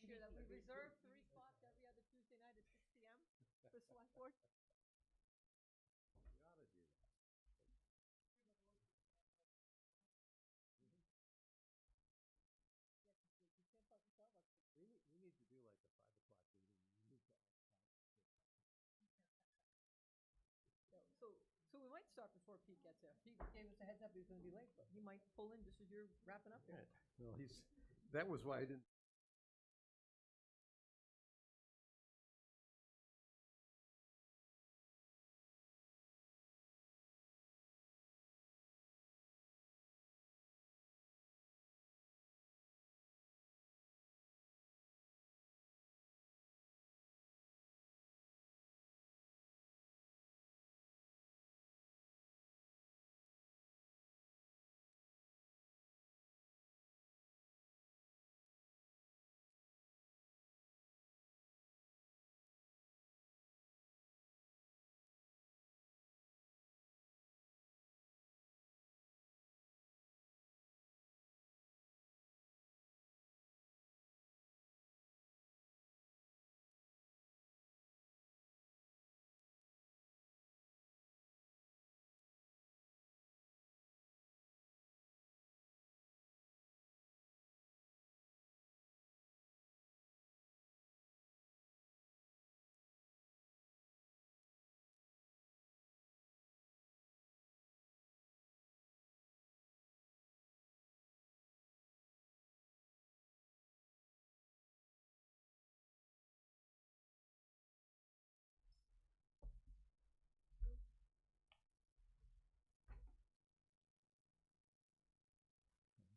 sure that we reserve 3 spots every other Tuesday night at 6 p.m. for select board. We ought to do that. We need to do like a 5 o'clock meeting. We need to So we might start before Pete gets there. Pete gave us a heads up he was going to be late, but he might pull in just as you're wrapping up here. Well, that was why I didn't.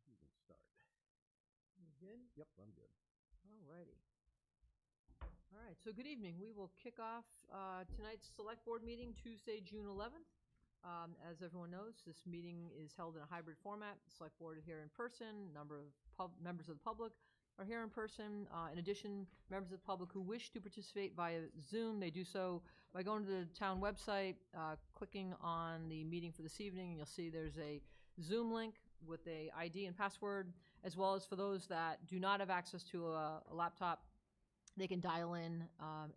You can start. You good? Yep, I'm good. All righty. All right, so good evening. We will kick off tonight's select board meeting, Tuesday, June 11th. As everyone knows, this meeting is held in a hybrid format. The select board is here in person. A number of members of the public are here in person. In addition, members of the public who wish to participate via Zoom, they do so by going to the town website, clicking on the meeting for this evening, and you'll see there's a Zoom link with a ID and password, as well as for those that do not have access to a laptop, they can dial in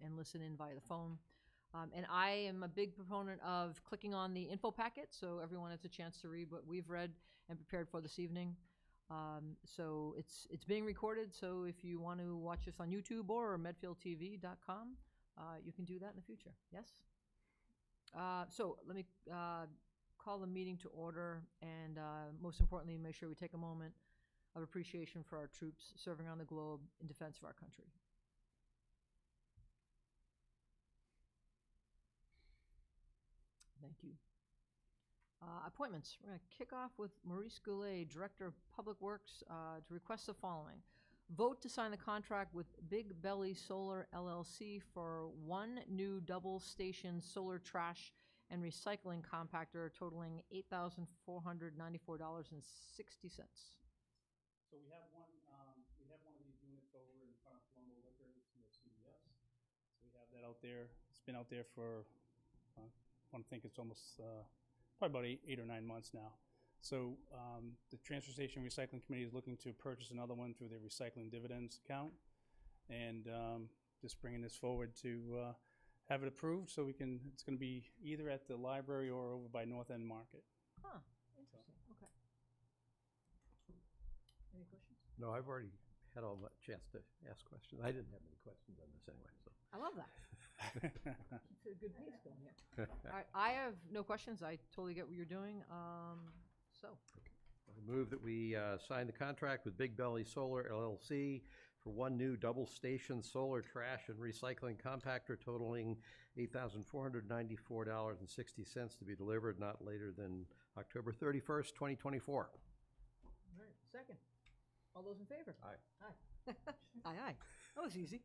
and listen in via the phone. And I am a big proponent of clicking on the info packet so everyone has a chance to read what we've read and prepared for this evening. So it's being recorded, so if you want to watch us on YouTube or medfieldtv.com, you can do that in the future. Yes? So let me call the meeting to order, and most importantly, make sure we take a moment of appreciation for our troops serving around the globe in defense of our country. Thank you. Appointments. We're going to kick off with Maurice Goulet, Director of Public Works, to request the following. Vote to sign the contract with Big Belly Solar LLC for one new double-station solar trash and recycling compactor totaling $8,494.60. So we have one of these units over in front of Colombo Liquor, it's near CVS. So we have that out there. It's been out there for, I think it's almost probably about 8 or 9 months now. So the Transfer Station Recycling Committee is looking to purchase another one through their recycling dividends account, and just bringing this forward to have it approved so we can. It's going to be either at the library or over by North End Market. Huh. Interesting. Okay. Any questions? No, I've already had all that chance to ask questions. I didn't have any questions on this anyway. So. I love that. It's a good pace going here. I have no questions. I totally get what you're doing. I move that we sign the contract with Big Belly Solar LLC for one new double-station solar trash and recycling compactor totaling $8,494.60 to be delivered not later than October 31st, 2024. All right. Second. All those in favor? Aye. Aye. Aye. That was easy.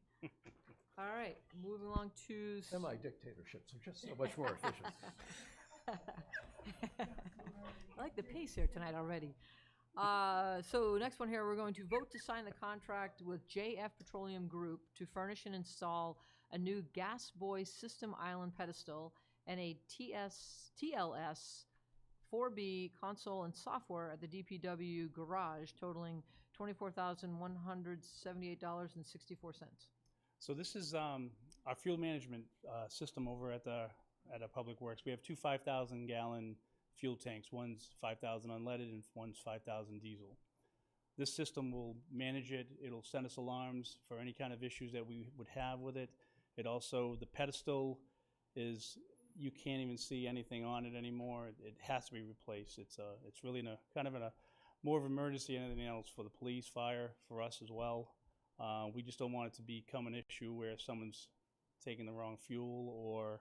All right, moving along to... Semi-dictatorships are just so much more efficient. I like the pace here tonight already. So next one here, we're going to vote to sign the contract with JF Petroleum Group to furnish and install a new gas buoy system island pedestal and a TLS 4B console and software at the DPW garage totaling $24,178.64. So this is our fuel management system over at our Public Works. We have two 5,000-gallon fuel tanks. One's 5,000 unleaded and one's 5,000 diesel. This system will manage it. It'll send us alarms for any kind of issues that we would have with it. It also, the pedestal is, you can't even see anything on it anymore. It has to be replaced. It's really in a kind of more of an emergency than anything else for the police, fire, for us as well. We just don't want it to become an issue where someone's taking the wrong fuel or,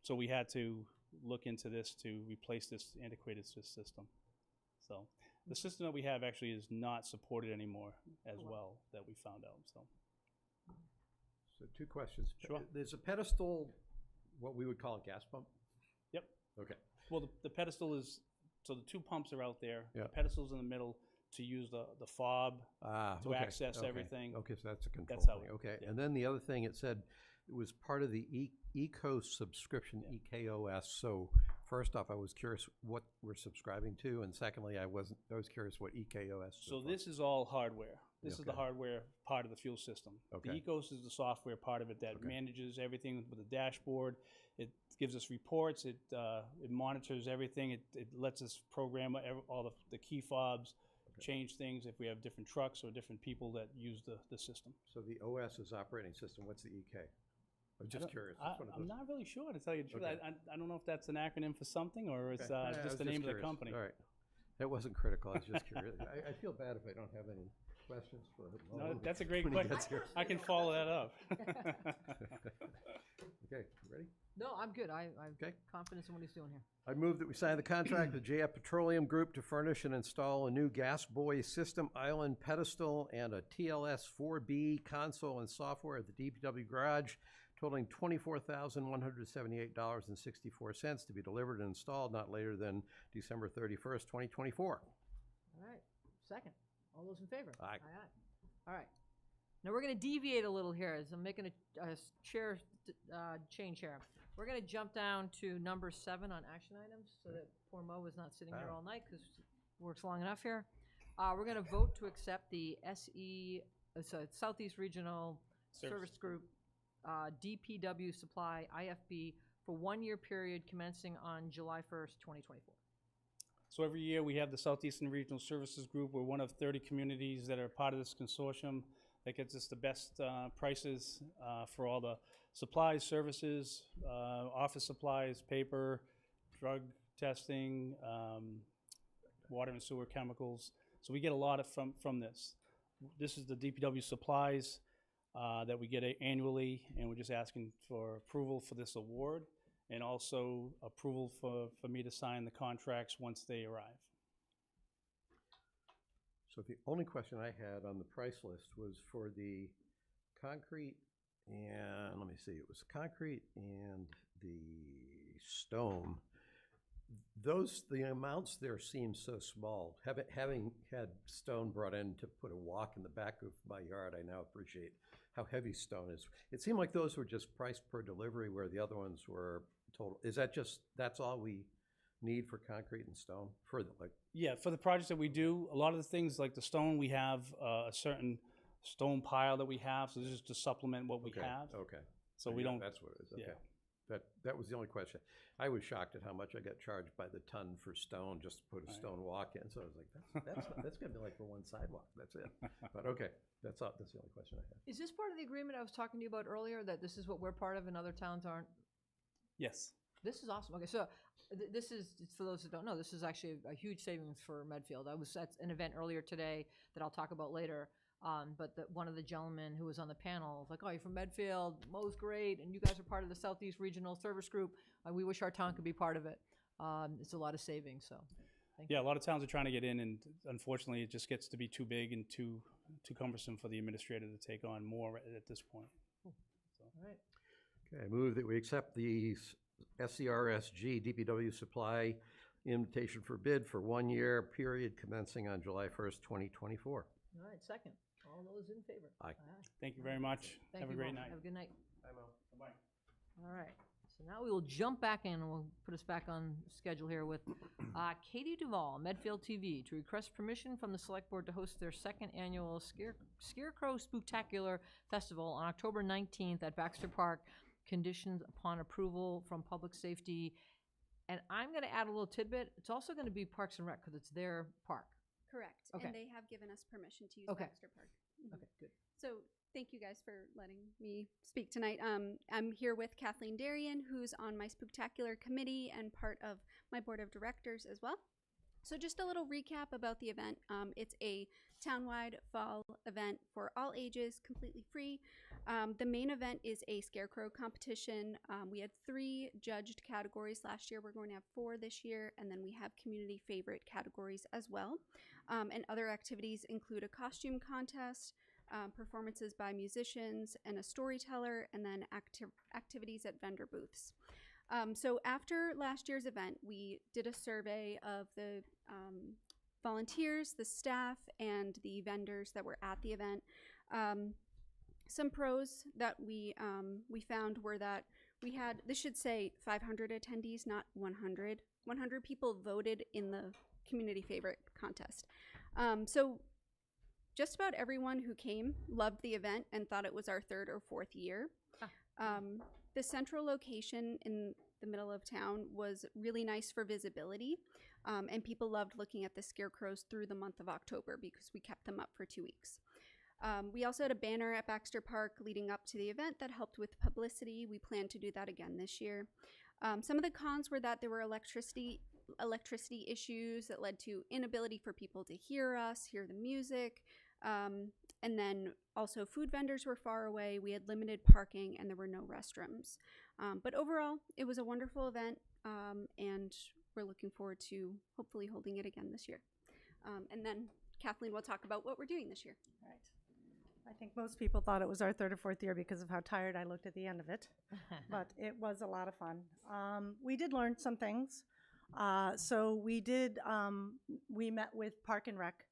so we had to look into this to replace this antiquated system. So the system that we have actually is not supported anymore as well, that we found out, so. So two questions. Sure. There's a pedestal, what we would call a gas pump? Yep. Okay. Well, the pedestal is, so the two pumps are out there. Yeah. The pedestal's in the middle to use the fob to okay, access okay. everything. Okay, so that's a control That's how thing. it- Okay, yeah. and then the other thing, it said it was part of the ECO subscription, Yeah. EKOS. So first off, I was curious what we're subscribing to, and secondly, I was curious what EKOS stood So for. this is all hardware. This is the Okay. hardware part of the fuel system. Okay. The ECOS is the software part of it that Okay. manages everything with a dashboard. It gives us reports. It monitors everything. It lets us program all the key fobs, change things if we have different trucks or different people that use the system. So the OS is operating system. What's the EK? I'm just curious. That's what it I'm was. not really sure, to tell you the truth. Okay. I don't know if that's an acronym for something or it's Okay. I was just the name of the curious. company. All right. That wasn't critical. I was just curious. I feel bad if I don't have any questions for him. No, that's a great when he question. gets here. I can follow that up. Okay, ready? No, I'm good. I'm Okay. confident in what he's doing here. I move that we sign the contract with JF Petroleum Group to furnish and install a new gas buoy system island pedestal and a TLS 4B console and software at the DPW garage totaling $24,178.64 to be delivered and installed not later than December 31st, 2024. All right, second. All those in favor? Aye. Aye. All right. Now we're going to deviate a little here as I'm making a chair change here. We're going to jump down to number 7 on action items so that poor Mo is not sitting here all night because it works long enough here. We're going to vote to accept the Southeast Regional Service Group DPW Supply IFB for 1-year period commencing on July 1st, 2024. So every year we have the Southeastern Regional Services Group. We're one of 30 communities that are part of this consortium that gets us the best prices for all the supplies, services, office supplies, paper, drug testing, water and sewer chemicals. So we get a lot from this. This is the DPW supplies that we get annually, and we're just asking for approval for this award and also approval for me to sign the contracts once they arrive. So the only question I had on the price list was for the concrete and, let me see, it was concrete and the stone. The amounts there seem so small. Having had stone brought in to put a walk in the back of my yard, I now appreciate how heavy stone is. It seemed like those were just price per delivery where the other ones were total. Is that just, that's all we need for concrete and stone? For the, like, Yeah, for the projects that we do, a lot of the things like the stone, we have a certain stone pile that we have, so this is to supplement what we okay, have. okay. So we Yeah, don't, That's what it is, yeah. okay. That was the only question. I was shocked at how much I got charged by the ton for stone just to put a Right. stone walk in. So I was like, that's gonna be like for one sidewalk. That's it. But okay, that's the only question I had. Is this part of the agreement I was talking to you about earlier, that this is what we're part of and other towns aren't? Yes. This is awesome. Okay, so this is, for those that don't know, this is actually a huge savings for Medfield. I was at an event earlier today that I'll talk about later. But one of the gentlemen who was on the panel was like, "Oh, you're from Medfield, Mo's great, and you guys are part of the Southeast Regional Service Group. We wish our town could be part of it." It's a lot of savings, so. Thank Yeah, a lot of towns are trying to get in, and unfortunately, it just gets to be too big and too cumbersome for the administrator to take on more at this point. All right. Okay, I move that we accept the SCRSG DPW supply invitation for bid for 1 year period commencing on July 1st, 2024. All right, second. All those in favor? Aye. Thank you very much. Thank Have a you, great Mo. night. Have a good night. Bye-bye. All right, So now we will jump back in and we'll put us back on schedule here with Katie Duvall, Medfield TV, to request permission from the Select Board to host their second annual Scarecrow Spooktacular Festival on October 19th at Baxter Park, conditions upon approval from Public Safety. And I'm going to add a little tidbit. It's also going to be Parks and Rec because it's their park. Correct. Okay. And they have given us permission to use Okay. Baxter Park. Mhm. Okay, good. So thank you guys for letting me speak tonight. I'm here with Kathleen Darien, who's on my Spooktacular committee and part of my board of directors as well. So just a little recap about the event. It's a townwide fall event for all ages, completely free. The main event is a scarecrow competition. We had 3 judged categories last year. We're going to have 4 this year, and then we have community favorite categories as well. And other activities include a costume contest, performances by musicians and a storyteller, and then activities at vendor booths. So after last year's event, we did a survey of the volunteers, the staff, and the vendors that were at the event. Some pros that we found were that we had, this should say 500 attendees, not 100. 100 people voted in the community favorite contest. So just about everyone who came loved the event and thought it was our 3rd or 4th year. The central location in the middle of town was really nice for visibility, and people loved looking at the scarecrows through the month of October because we kept them up for 2 weeks. We also had a banner at Baxter Park leading up to the event that helped with publicity. We plan to do that again this year. Some of the cons were that there were electricity issues that led to inability for people to hear us, hear the music. And then also food vendors were far away. We had limited parking and there were no restrooms. But overall, it was a wonderful event, and we're looking forward to hopefully holding it again this year. And then Kathleen will talk about what we're doing this year. Right. I think most people thought it was our 3rd or 4th year because of how tired I looked at the end of it, but it was a lot of fun. We did learn some things. So we met with Park and Rec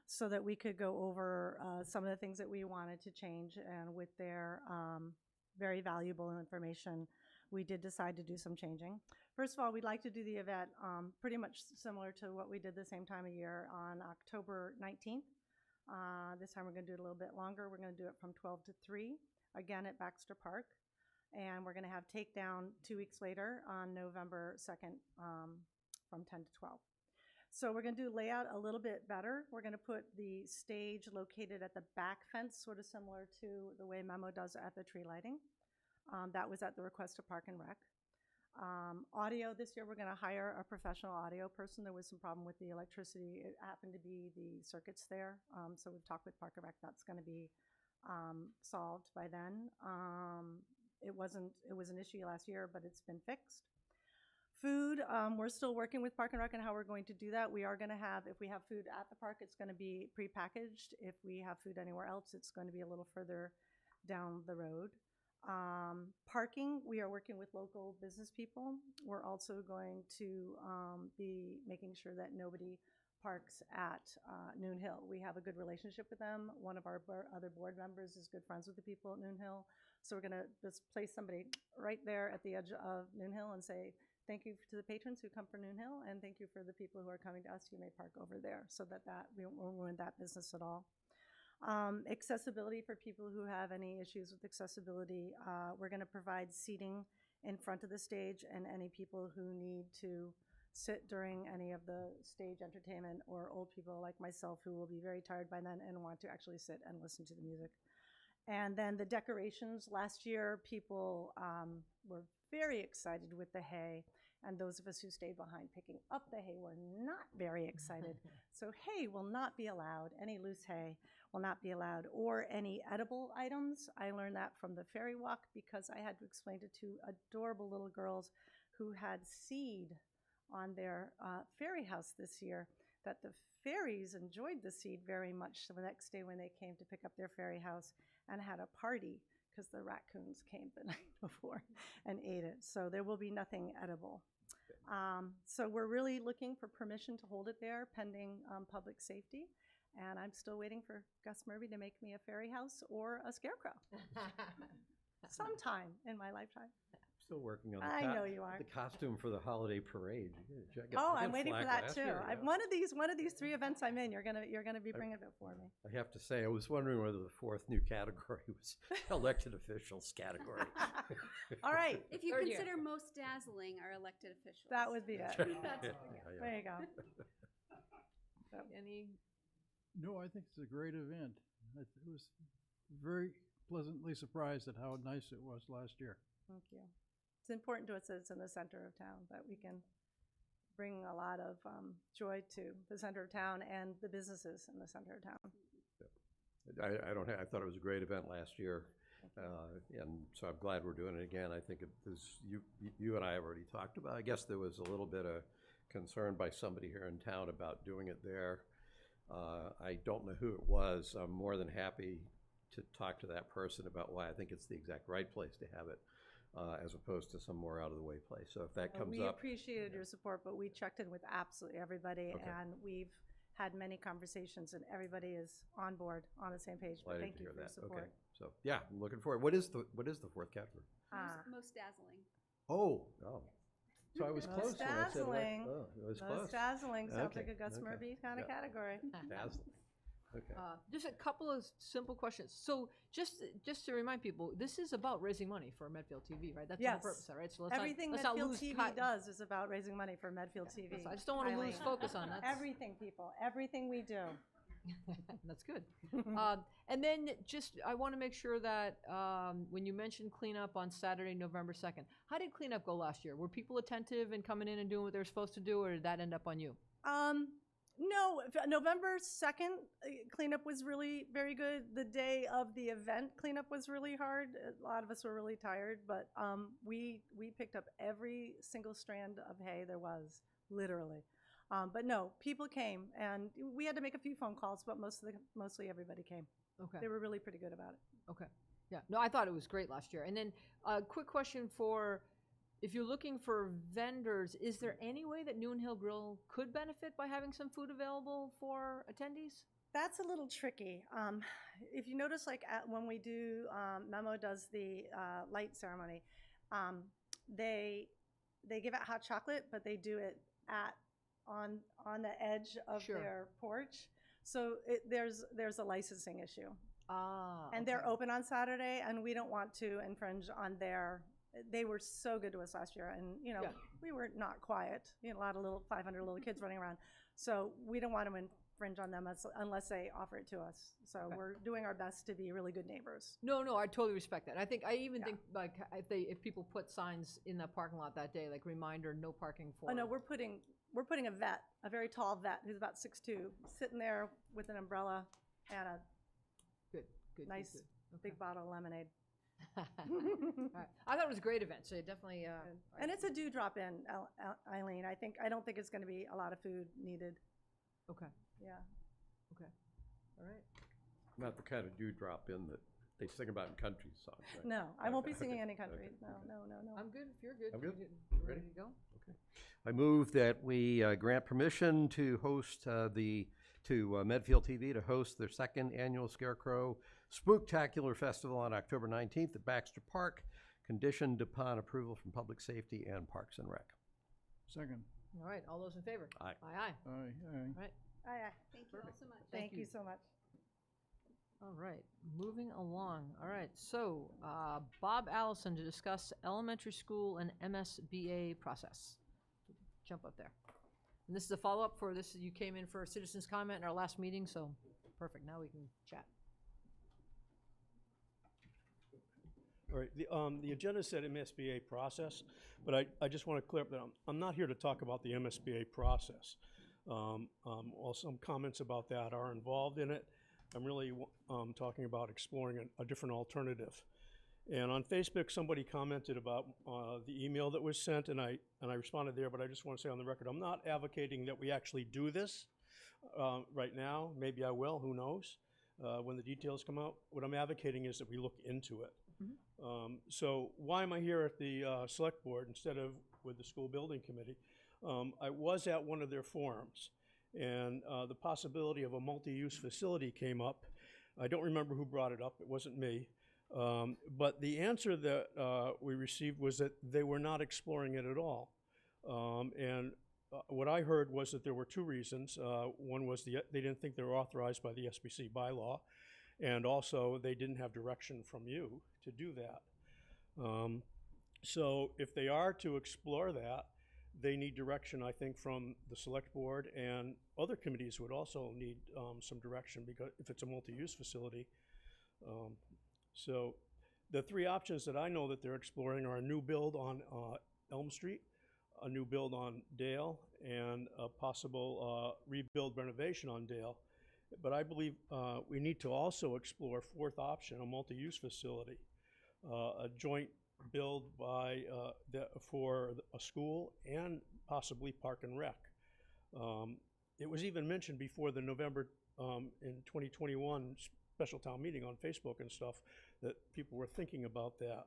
so that we could go over some of the things that we wanted to change, and with their very valuable information, we did decide to do some changing. First of all, we'd like to do the event pretty much similar to what we did the same time of year on October 19th. This time we're going to do it a little bit longer. We're going to do it from 12 to 3, again at Baxter Park. And we're going to have takedown 2 weeks later on November 2nd from 10 to 12. So we're going to do layout a little bit better. We're going to put the stage located at the back fence, sort of similar to the way Memo does at the tree lighting. That was at the request of Park and Rec. Audio this year, we're going to hire a professional audio person. There was some problem with the electricity. It happened to be the circuits there. So we've talked with Park and Rec. That's going to be solved by then. It was an issue last year, but it's been fixed. Food, we're still working with Park and Rec on how we're going to do that. We are going to have, if we have food at the park, it's going to be prepackaged. If we have food anywhere else, it's going to be a little further down the road. Parking, we are working with local business people. We're also going to be making sure that nobody parks at Noon Hill. We have a good relationship with them. One of our other board members is good friends with the people at Noon Hill. So we're going to just place somebody right there at the edge of Noon Hill and say, thank you to the patrons who come for Noon Hill, and thank you for the people who are coming to us. You may park over there, so that we won't ruin that business at all. Accessibility for people who have any issues with accessibility. We're going to provide seating in front of the stage, and any people who need to sit during any of the stage entertainment, or old people like myself who will be very tired by then and want to actually sit and listen to the music. And then the decorations. Last year, people were very excited with the hay, and those of us who stayed behind picking up the hay were not very excited. So hay will not be allowed. Any loose hay will not be allowed, or any edible items. I learned that from the fairy walk because I had to explain to 2 adorable little girls who had seed on their fairy house this year, that the fairies enjoyed the seed very much. So the next day when they came to pick up their fairy house and had a party, because the raccoons came the night before and ate it. So there will be nothing edible. So we're really looking for permission to hold it there pending public safety. And I'm still waiting for Gus Murphy to make me a fairy house or a scarecrow sometime in my lifetime. Still working on the I know you are. the costume for the holiday parade. Oh, I'm waiting for that too. One of these 3 events I'm in, you're gonna be bringing it for me. I have to say, I was wondering whether the 4th new category was elected officials category. All right, If you Third year. consider most dazzling are elected officials. that would be it. That's- There you go. Any, No, I think it's a great event. It was very pleasantly surprised at how nice it was last year. Thank you. It's important to us that it's in the center of town, that we can bring a lot of joy to the center of town and the businesses in the center of town. I thought it was a great event last year. And so I'm glad we're doing it again. I think you and I have already talked about, I guess there was a little bit of concern by somebody here in town about doing it there. I don't know who it was. I'm more than happy to talk to that person about why I think it's the exact right place to have it, as opposed to some more out of the way place. So if that comes We up. appreciated your support, but we checked in with absolutely everybody, Okay. and we've had many conversations, and everybody is on board, on the same page. But Delighted thank to you hear for your that. support. Okay, so yeah, I'm looking forward. What is the 4th category? Most dazzling. Oh. So I was Most close when I said dazzling. it was Most close. dazzling sounds like Okay, a Gus okay. Murphy kind of Yeah. category. Dazzling. Okay. just a couple of simple questions. So just to remind people, this is about raising money for Medfield TV, right? That's the Yes. purpose, right? So Everything let's not Medfield lose TV does is about raising money for Medfield TV. I just don't want to lose Eileen. focus on that. Everything, people, everything we do. That's good. And then I want to make sure that when you mentioned cleanup on Saturday, November 2nd, how did cleanup go last year? Were people attentive and coming in and doing what they're supposed to do, or did that end up on you? No, November 2nd, cleanup was really very good. The day of the event, cleanup was really hard. A lot of us were really tired, but we picked up every single strand of hay there was, literally. But no, people came, and we had to make a few phone calls, but mostly everybody came. Okay. They were really pretty good about it. Okay. Yeah. No, I thought it was great last year. And then a quick question for, if you're looking for vendors, is there any way that Noon Hill Grill could benefit by having some food available for attendees? That's a little tricky. If you notice, like when we do, Memo does the light ceremony, they give out hot chocolate, but they do it on the edge of Sure. their porch. So there's a licensing issue. Ah. And they're open on Saturday, and we don't want to infringe on their. They were so good to us last year, and Yeah. we were not quiet. A lot of 500 little kids running around, so we don't want to infringe on them unless they offer it to us. So Okay. we're doing our best to be really good neighbors. No, I totally respect that. I even Yeah. think like if people put signs in that parking lot that day, like reminder, no parking for. Oh no, we're putting a vet, a very tall vet who's about 6'2", sitting there with an umbrella and a good. nice Good. big bottle of lemonade. All right. I thought it was a great event. So it definitely. And it's a drop in, Eileen. I don't think it's going to be a lot of food needed. Okay. Yeah. Okay. All right. Not the kind of drop in that they sing about in country songs, right? No, I won't be Okay, singing okay, any country. okay, No. I'm good. If you're good. I'm good. You Ready? ready to go? I move that we grant permission to host Medfield TV to host their 2nd annual Scarecrow Spooktacular Festival on October 19th at Baxter Park, conditioned upon approval from Public Safety and Parks and Rec. Second. All right. All those in favor? Aye. Aye. Aye. All right. Thank you all so much. Thank you. you so much. All right, moving along. All right, so Bob Allison to discuss elementary school and MSBA process. Jump up there. And this is a follow-up for this. You came in for a citizen's comment in our last meeting, so perfect. Now we can chat. All right, the agenda said MSBA process, but I just want to clear up that I'm not here to talk about the MSBA process. While some comments about that are involved in it, I'm really talking about exploring a different alternative. And on Facebook, somebody commented about the email that was sent, and I responded there, but I just want to say on the record, I'm not advocating that we actually do this right now. Maybe I will, who knows, when the details come out. What I'm advocating is that we look into it. Mm-hmm. So why am I here at the select board instead of with the school building committee? I was at one of their forums, and the possibility of a multi-use facility came up. I don't remember who brought it up. It wasn't me. But the answer that we received was that they were not exploring it at all. And what I heard was that there were two reasons. One was they didn't think they were authorized by the SBC bylaw, and also they didn't have direction from you to do that. So if they are to explore that, they need direction, I think, from the select board, and other committees would also need some direction, because if it's a multi-use facility. So the three options that I know that they're exploring are a new build on Elm Street, a new build on Dale, and a possible rebuild renovation on Dale. But I believe we need to also explore fourth option, a multi-use facility, a joint build by for a school and possibly Park and Rec. It was even mentioned before the November in 2021 special town meeting on Facebook and stuff that people were thinking about that.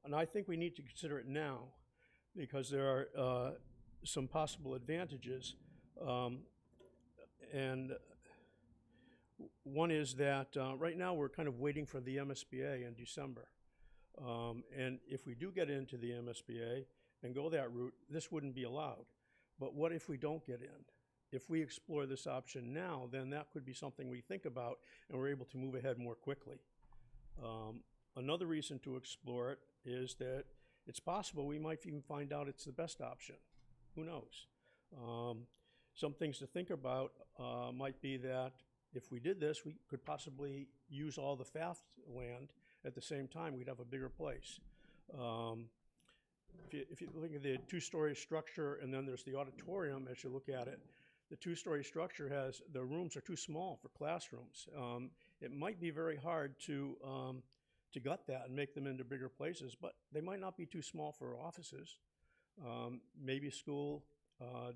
And I think we need to consider it now, because there are some possible advantages. And one is that right now we're kind of waiting for the MSBA in December. And if we do get into the MSBA and go that route, this wouldn't be allowed. But what if we don't get in? If we explore this option now, then that could be something we think about, and we're able to move ahead more quickly. Another reason to explore it is that it's possible we might even find out it's the best option. Who knows? Some things to think about might be that if we did this, we could possibly use all the FAFT land at the same time. We'd have a bigger place. If you look at the two-story structure, and then there's the auditorium as you look at it, the two-story structure has, the rooms are too small for classrooms. It might be very hard to gut that and make them into bigger places, but they might not be too small for offices. Maybe school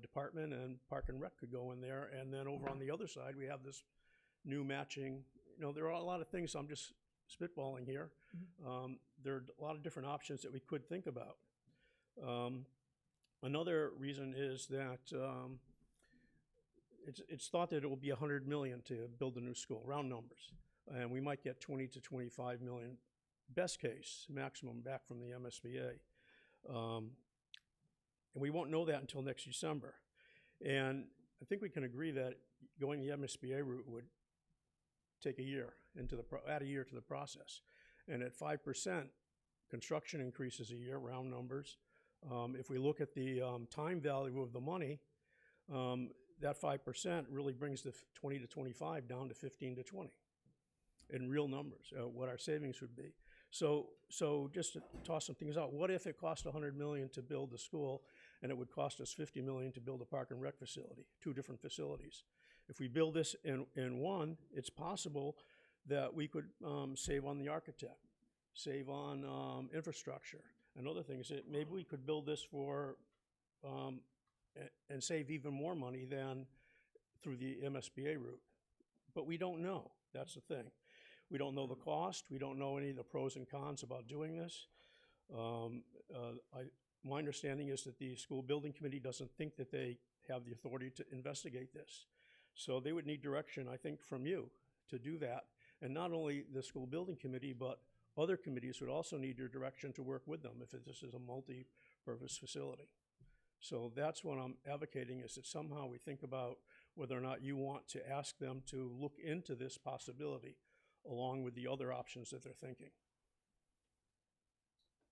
department and Park and Rec could go in there, and then over on the other side we have this new matching. You know, there are a lot of things, I'm just spitballing here. Mm-hmm. There are a lot of different options that we could think about. Another reason is that it's thought that it will be $100 million to build a new school, round numbers, and we might get 20 to 25 million, best case, maximum, back from the MSBA. And we won't know that until next December. And I think we can agree that going the MSBA route would take a year add a year to the process. And at 5%, construction increases a year, round numbers. If we look at the time value of the money, that 5% really brings the 20 to 25 down to 15 to 20 in real numbers, what our savings would be. So just to toss some things out, what if it cost $100 million to build the school, and it would cost us $50 million to build a Park and Rec facility, two different facilities? If we build this in one, it's possible that we could save on the architect, save on infrastructure and other things. Maybe we could build this for and save even more money than through the MSBA route. But we don't know. That's the thing. We don't know the cost. We don't know any of the pros and cons about doing this. My understanding is that the school building committee doesn't think that they have the authority to investigate this. So they would need direction, I think, from you to do that. And not only the school building committee, but other committees would also need your direction to work with them if this is a multi-purpose facility. So that's what I'm advocating, is that somehow we think about whether or not you want to ask them to look into this possibility along with the other options that they're thinking.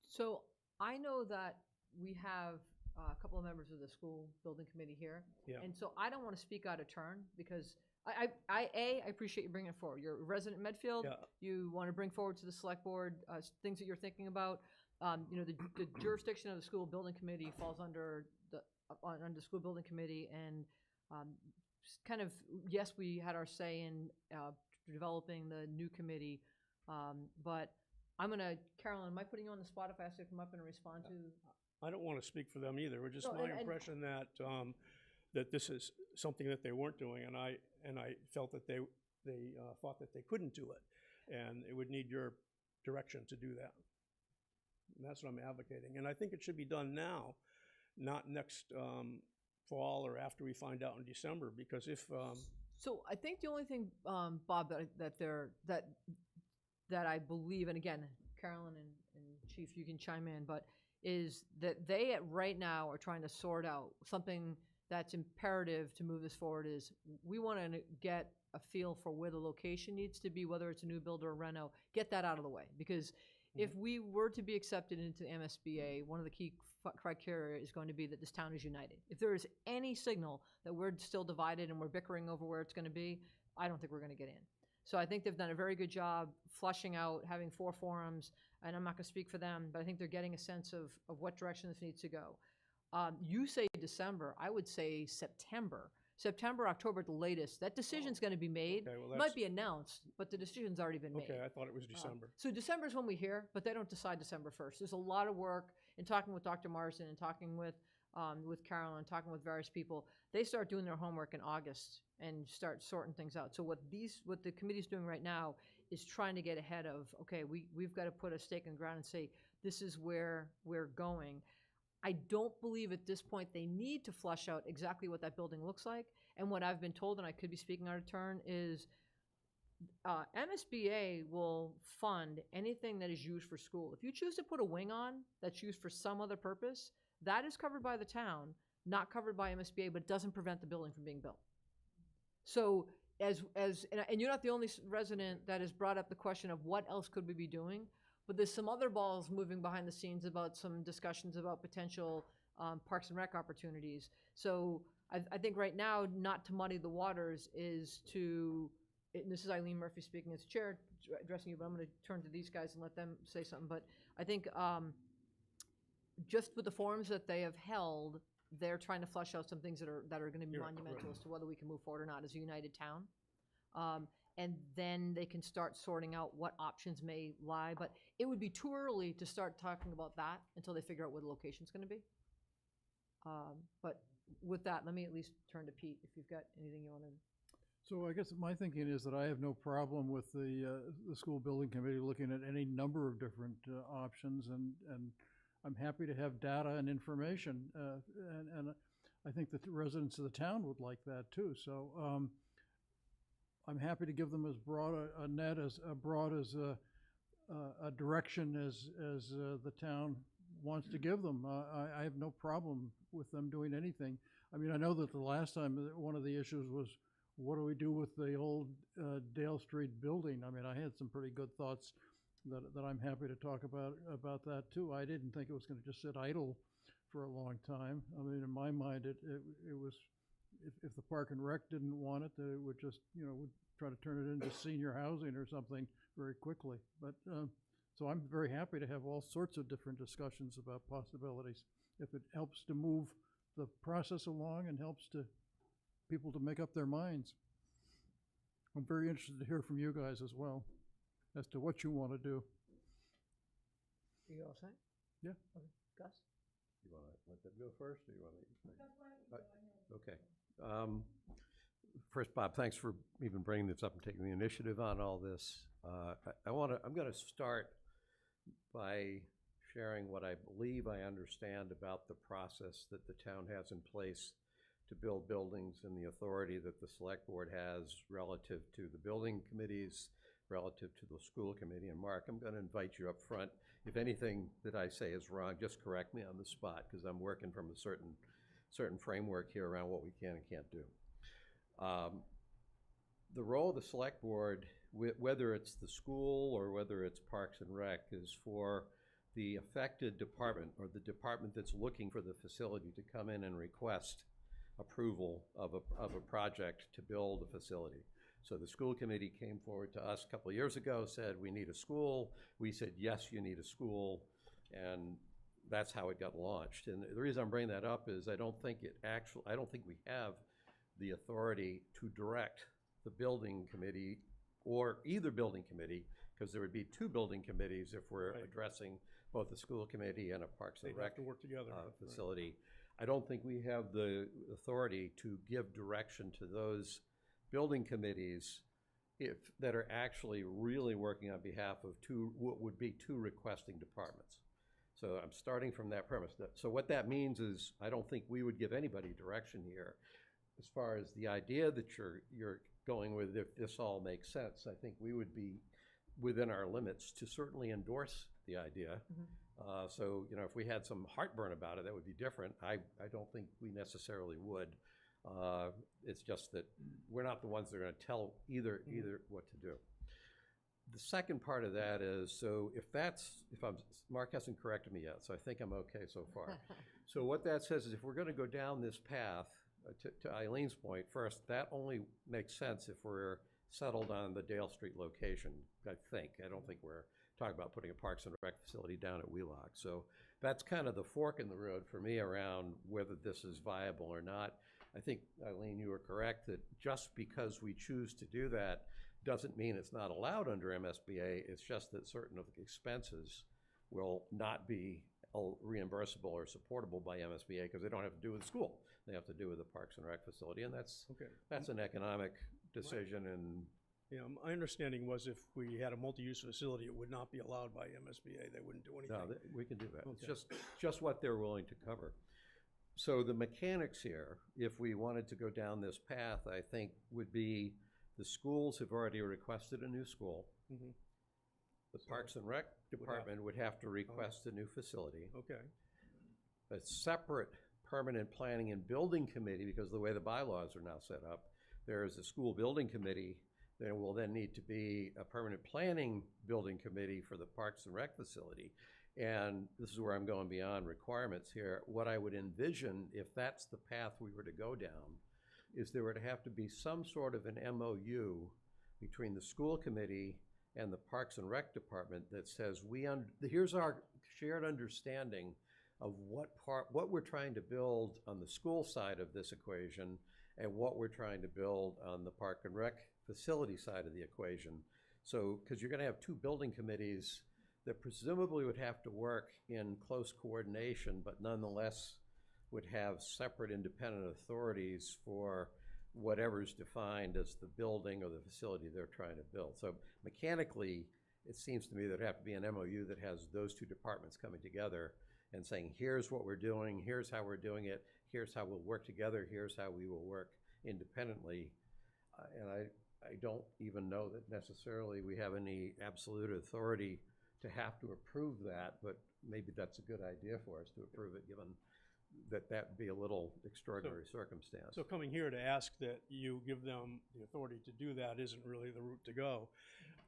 So I know that we have a couple of members of the school building committee here. Yeah. And so I don't want to speak out of turn, because I appreciate you bringing it forward. You're a resident in Medfield. Yeah. You want to bring forward to the select board things that you're thinking about. You know, the jurisdiction of the school building committee falls under the school building committee, and kind of, yes, we had our say in developing the new committee, but I'm gonna, Carolyn, am I putting you on the spot if I ask you to come up and respond to? I don't want to speak for them either. It was just No, my and impression that that this is something that they weren't doing, and I felt that they thought that they couldn't do it, and it would need your direction to do that. And that's what I'm advocating, and I think it should be done now, not next fall or after we find out in December, because if So I think the only thing, Bob, that that I believe, and again, Carolyn and Chief, you can chime in, but is that they right now are trying to sort out something that's imperative to move this forward is we want to get a feel for where the location needs to be, whether it's a new build or a reno, get that out of the way. Because if we were to be accepted into MSBA, one of the key criteria is going to be that this town is united. If there is any signal that we're still divided and we're bickering over where it's going to be, I don't think we're going to get in. So I think they've done a very good job flushing out, having 4 forums, and I'm not going to speak for them, but I think they're getting a sense of what direction this needs to go. You say December, I would say September. September, October at the latest. That decision's going to be made. Okay, well, It might be announced, but the decision's already been made. Okay, I thought it was December. So December is when we hear, but they don't decide December 1st. There's a lot of work in talking with Dr. Marsden and talking with Carolyn, talking with various people. They start doing their homework in August and start sorting things out. So what the committee's doing right now is trying to get ahead of, okay, we've got to put a stake in the ground and say, this is where we're going. I don't believe at this point they need to flush out exactly what that building looks like. And what I've been told, and I could be speaking out of turn, is MSBA will fund anything that is used for school. If you choose to put a wing on that's used for some other purpose, that is covered by the town, not covered by MSBA, but it doesn't prevent the building from being built. So and you're not the only resident that has brought up the question of what else could we be doing, but there's some other balls moving behind the scenes about some discussions about potential Parks and Rec opportunities. So I think right now, not to muddy the waters, is to, and this is Eileen Murphy speaking as chair, addressing you, but I'm going to turn to these guys and let them say something. But I think just with the forums that they have held, they're trying to flesh out some things that are going to be monumental as to whether we can move forward or not as a united town. And then they can start sorting out what options may lie. But it would be too early to start talking about that until they figure out where the location's going to be. But with that, let me at least turn to Pete if you've got anything you want to. So I guess my thinking is that I have no problem with the school building committee looking at any number of different options, and I'm happy to have data and information, and I think that the residents of the town would like that too. So I'm happy to give them as broad a net, as broad as a direction as the town wants to give them. I have no problem with them doing anything. I mean, I know that the last time one of the issues was, what do we do with the old Dale Street building? I mean, I had some pretty good thoughts that I'm happy to talk about that too. I didn't think it was going to just sit idle for a long time. I mean, in my mind, it was, if the Park and Rec didn't want it, they would just, would try to turn it into senior housing or something very quickly. But so I'm very happy to have all sorts of different discussions about possibilities if it helps to move the process along and helps to people to make up their minds. I'm very interested to hear from you guys as well as to what you want to do. Are you all set? Yeah. Okay. Gus? You want to let them go first, or you want to? Okay. First, Bob, thanks for even bringing this up and taking the initiative on all this. I'm going to start by sharing what I believe I understand about the process that the town has in place to build buildings and the authority that the select board has relative to the building committees, relative to the school committee. And Mark, I'm going to invite you up front. If anything that I say is wrong, just correct me on the spot, because I'm working from a certain framework here around what we can and can't do. The role of the select board, whether it's the school or whether it's Parks and Rec, is for the affected department or the department that's looking for the facility to come in and request approval of a project to build a facility. So the school committee came forward to us a couple of years ago, said we need a school. We said, yes, you need a school, and that's how it got launched. And the reason I'm bringing that up is I don't think we have the authority to direct the building committee or either building committee, because there would be 2 building committees if we're addressing both the school committee and a Parks and Rec to work together. Facility. Right. I don't think we have the authority to give direction to those building committees that are actually really working on behalf of what would be 2 requesting departments. So I'm starting from that premise. So what that means is I don't think we would give anybody direction here. As far as the idea that you're going with, if this all makes sense, I think we would be within our limits to certainly endorse the idea. Mhm. So, you know, if we had some heartburn about it, that would be different. I don't think we necessarily would. It's just that we're not the ones that are gonna tell either what to do. The second part of that is, so if Mark hasn't corrected me yet, so I think I'm okay so far. So what that says is if we're gonna go down this path, to Eileen's point, first, that only makes sense if we're settled on the Dale Street location, I think. I don't think we're talking about putting a Parks and Rec facility down at Wheelock. So that's kind of the fork in the road for me around whether this is viable or not. I think, Eileen, you were correct that just because we choose to do that doesn't mean it's not allowed under MSBA. It's just that certain of the expenses will not be reimbursable or supportable by MSBA because they don't have to do with the school. They have to do with the Parks and Rec facility, and that's an economic decision. And Yeah, my understanding was if we had a multi-use facility, it would not be allowed by MSBA. They wouldn't do anything. no, we can do that. Okay. It's just what they're willing to cover. So the mechanics here, if we wanted to go down this path, I think would be the schools have already requested a new school. Mhm. The Parks and Rec Department would have to request a new facility. Okay. A separate permanent planning and building committee, because of the way the bylaws are now set up, there is a school building committee. There will then need to be a permanent planning building committee for the Parks and Rec facility. And this is where I'm going beyond requirements here. What I would envision, if that's the path we were to go down, is there would have to be some sort of an MOU between the school committee and the Parks and Rec Department that says here's our shared understanding of what we're trying to build on the school side of this equation and what we're trying to build on the Park and Rec facility side of the equation. So, because you're going to have two building committees that presumably would have to work in close coordination, but nonetheless would have separate independent authorities for whatever's defined as the building or the facility they're trying to build. So mechanically, it seems to me there'd have to be an MOU that has those two departments coming together and saying, here's what we're doing, here's how we're doing it, here's how we'll work together, here's how we will work independently. And I don't even know that necessarily we have any absolute authority to have to approve that, but maybe that's a good idea for us to approve it, given that that would be a little extraordinary circumstance. So coming here to ask that you give them the authority to do that isn't really the route to go.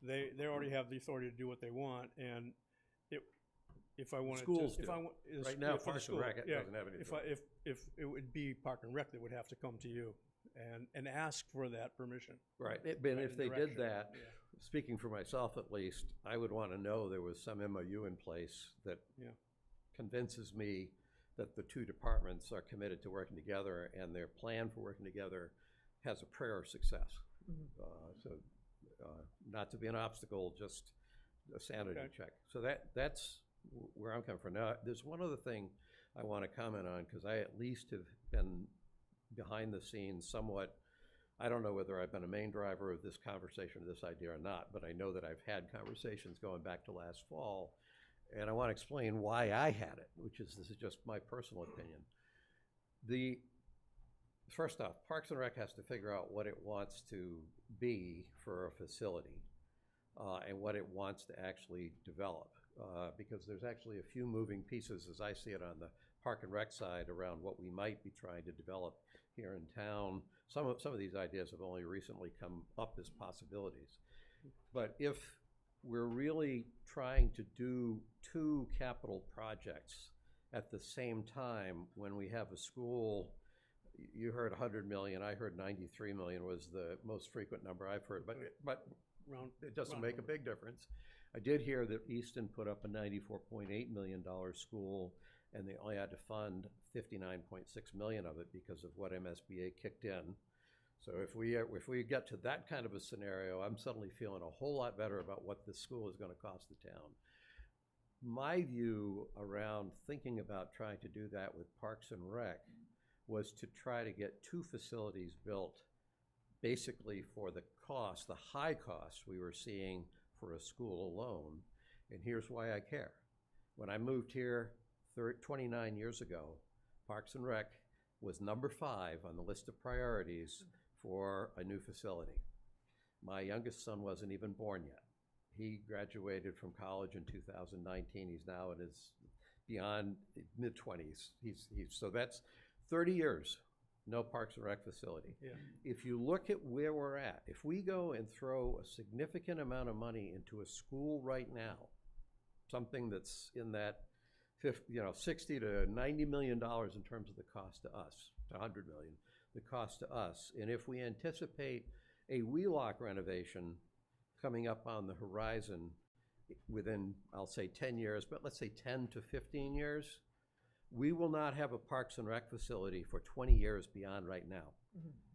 They already have the authority to do what they want, and if I wanted Schools to, do. if I want, Right now, Parks and Rec doesn't have any authority. if it would be Park and Rec that would have to come to you and ask for that permission. Right, Right, if they did direction, that, yeah. speaking for myself at least, I would want to know there was some MOU in place that Yeah. convinces me that the two departments are committed to working together and their plan for working together has a prayer of success. Not to be an obstacle, just a sanity Okay. check. So that's where I'm coming from. Now, there's one other thing I want to comment on, because I at least have been behind the scenes somewhat. I don't know whether I've been a main driver of this conversation or this idea or not, but I know that I've had conversations going back to last fall, and I want to explain why I had it, this is just my personal opinion. First off, Parks and Rec has to figure out what it wants to be for a facility and what it wants to actually develop, because there's actually a few moving pieces as I see it on the Park and Rec side around what we might be trying to develop here in town. Some of these ideas have only recently come up as possibilities. But if we're really trying to do two capital projects at the same time when we have a school, you heard 100 million, I heard 93 million was the most frequent number I've heard, but it doesn't make a big difference. I did hear that Easton put up a $94.8 million school, and they only had to fund 59.6 million of it because of what MSBA kicked in. So if we get to that kind of a scenario, I'm suddenly feeling a whole lot better about what this school is going to cost the town. My view around thinking about trying to do that with Parks and Rec was to try to get two facilities built basically for the cost, the high cost we were seeing for a school alone. And here's why I care. When I moved here 29 years ago, Parks and Rec was number 5 on the list of priorities for a new facility. My youngest son wasn't even born yet. He graduated from college in 2019. He's now in his beyond mid-20s. So that's 30 years, no Parks and Rec facility. Yeah. If you look at where we're at, if we go and throw a significant amount of money into a school right now, something that's in that 60 to 90 million dollars in terms of the cost to us, to 100 million, the cost to us, and if we anticipate a Wheelock renovation coming up on the horizon within, I'll say 10 years, but let's say 10 to 15 years, we will not have a Parks and Rec facility for 20 years beyond right now.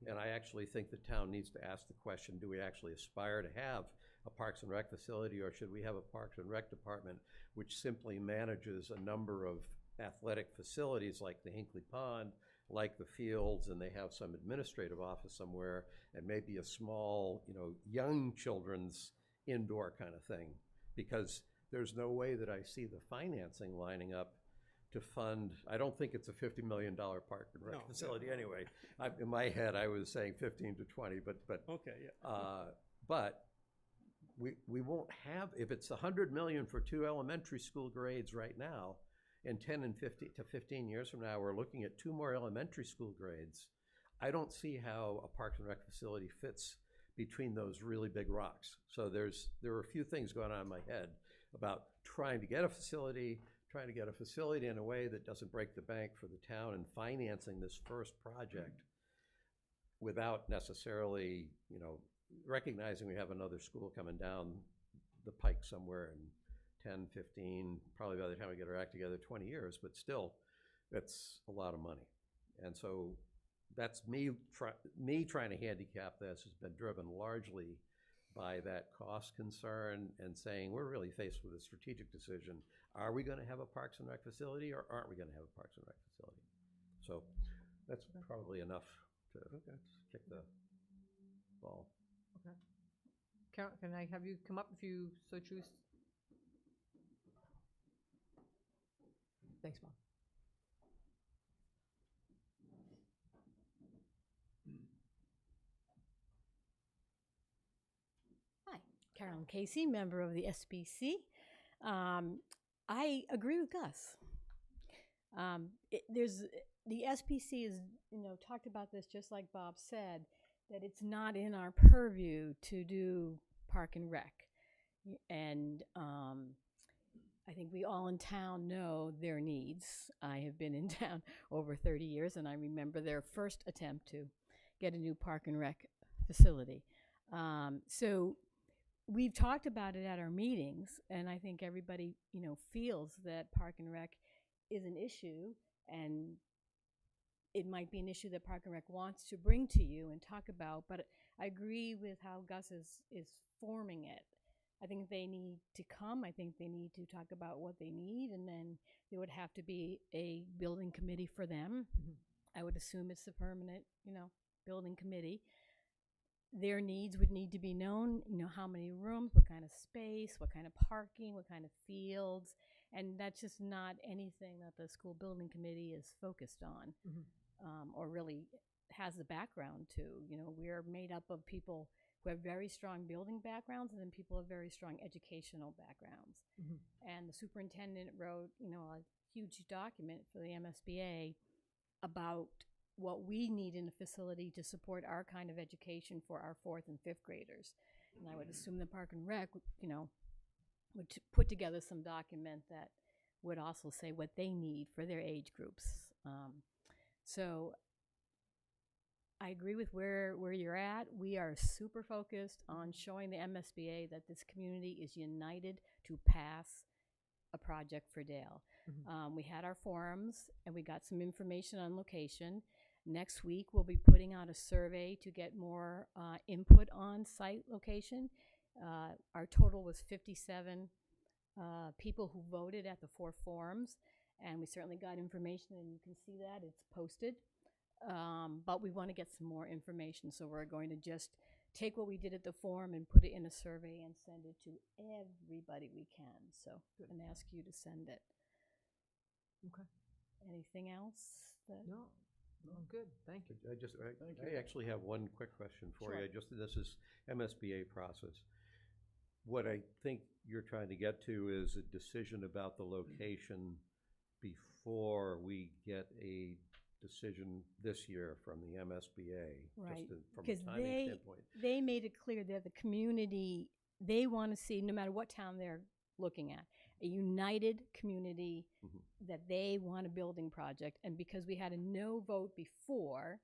And I actually think the town needs to ask the question, do we actually aspire to have a Parks and Rec facility, or should we have a Parks and Rec department which simply manages a number of athletic facilities like the Hinkley Pond, like the fields, and they have some administrative office somewhere, and maybe a small, young children's indoor kind of thing? Because there's no way that I see the financing lining up to fund. I don't think it's a $50 million Park and Rec facility anyway. In my head, I was saying 15 to 20, but Okay, yeah. but we won't have, if it's 100 million for 2 elementary school grades right now, and 10 and 15 years from now, we're looking at 2 more elementary school grades. I don't see how a Parks and Rec facility fits between those really big rocks. So there are a few things going on in my head about trying to get a facility in a way that doesn't break the bank for the town, and financing this first project without necessarily, recognizing we have another school coming down the pike somewhere in 10, 15, probably by the time we get our act together, 20 years, but still, that's a lot of money. And so that's me trying to handicap this has been driven largely by that cost concern, and saying we're really faced with a strategic decision. Are we going to have a Parks and Rec facility, or aren't we going to have a Parks and Rec facility? So that's probably enough to kick the ball. Okay. Carol, can I have you come up if you so choose? Thanks, Bob. Hi, Carolyn Casey, member of the SBC. I agree with Gus. The SBC is, talked about this just like Bob said, that it's not in our purview to do Park and Rec. And I think we all in town know their needs. I have been in town over 30 years, and I remember their first attempt to get a new Park and Rec facility. So we've talked about it at our meetings, and I think everybody, feels that Park and Rec is an issue, and it might be an issue that Park and Rec wants to bring to you and talk about, but I agree with how Gus is forming it. I think they need to come. I think they need to talk about what they need, and then there would have to be a building committee for them. I would assume it's the permanent, building committee. Their needs would need to be known, how many rooms, what kind of space, what kind of parking, what kind of fields, and that's just not anything that the school building committee is focused on, or really has the background to. We're made up of people who have very strong building backgrounds, and then people have very strong educational backgrounds. And the superintendent wrote, a huge document for the MSBA about what we need in a facility to support our kind of education for our 4th and 5th graders. And I would assume the Park and Rec, would put together some document that would also say what they need for their age groups. So I agree with where you're at. We are super focused on showing the MSBA that this community is united to pass a project for Dale. We had our forums, and we got some information on location. Next week, we'll be putting out a survey to get more input on site location. Our total was 57 people who voted at the 4 forums, and we certainly got information, and you can see that it's posted. But we want to get some more information, so we're going to just take what we did at the forum and put it in a survey and send it to everybody we can. So, and ask you to send it. Okay. Anything else? No, good. Thank you. I actually have one quick question for Sure. you. This is MSBA process. what I think you're trying to get to is a decision about the location before we get a decision this year from the MSBA. Right, Just from a because timing standpoint. they made it clear that the community, they want to see, no matter what town they're looking at, a united community that they want a building project. And because we had a no vote before,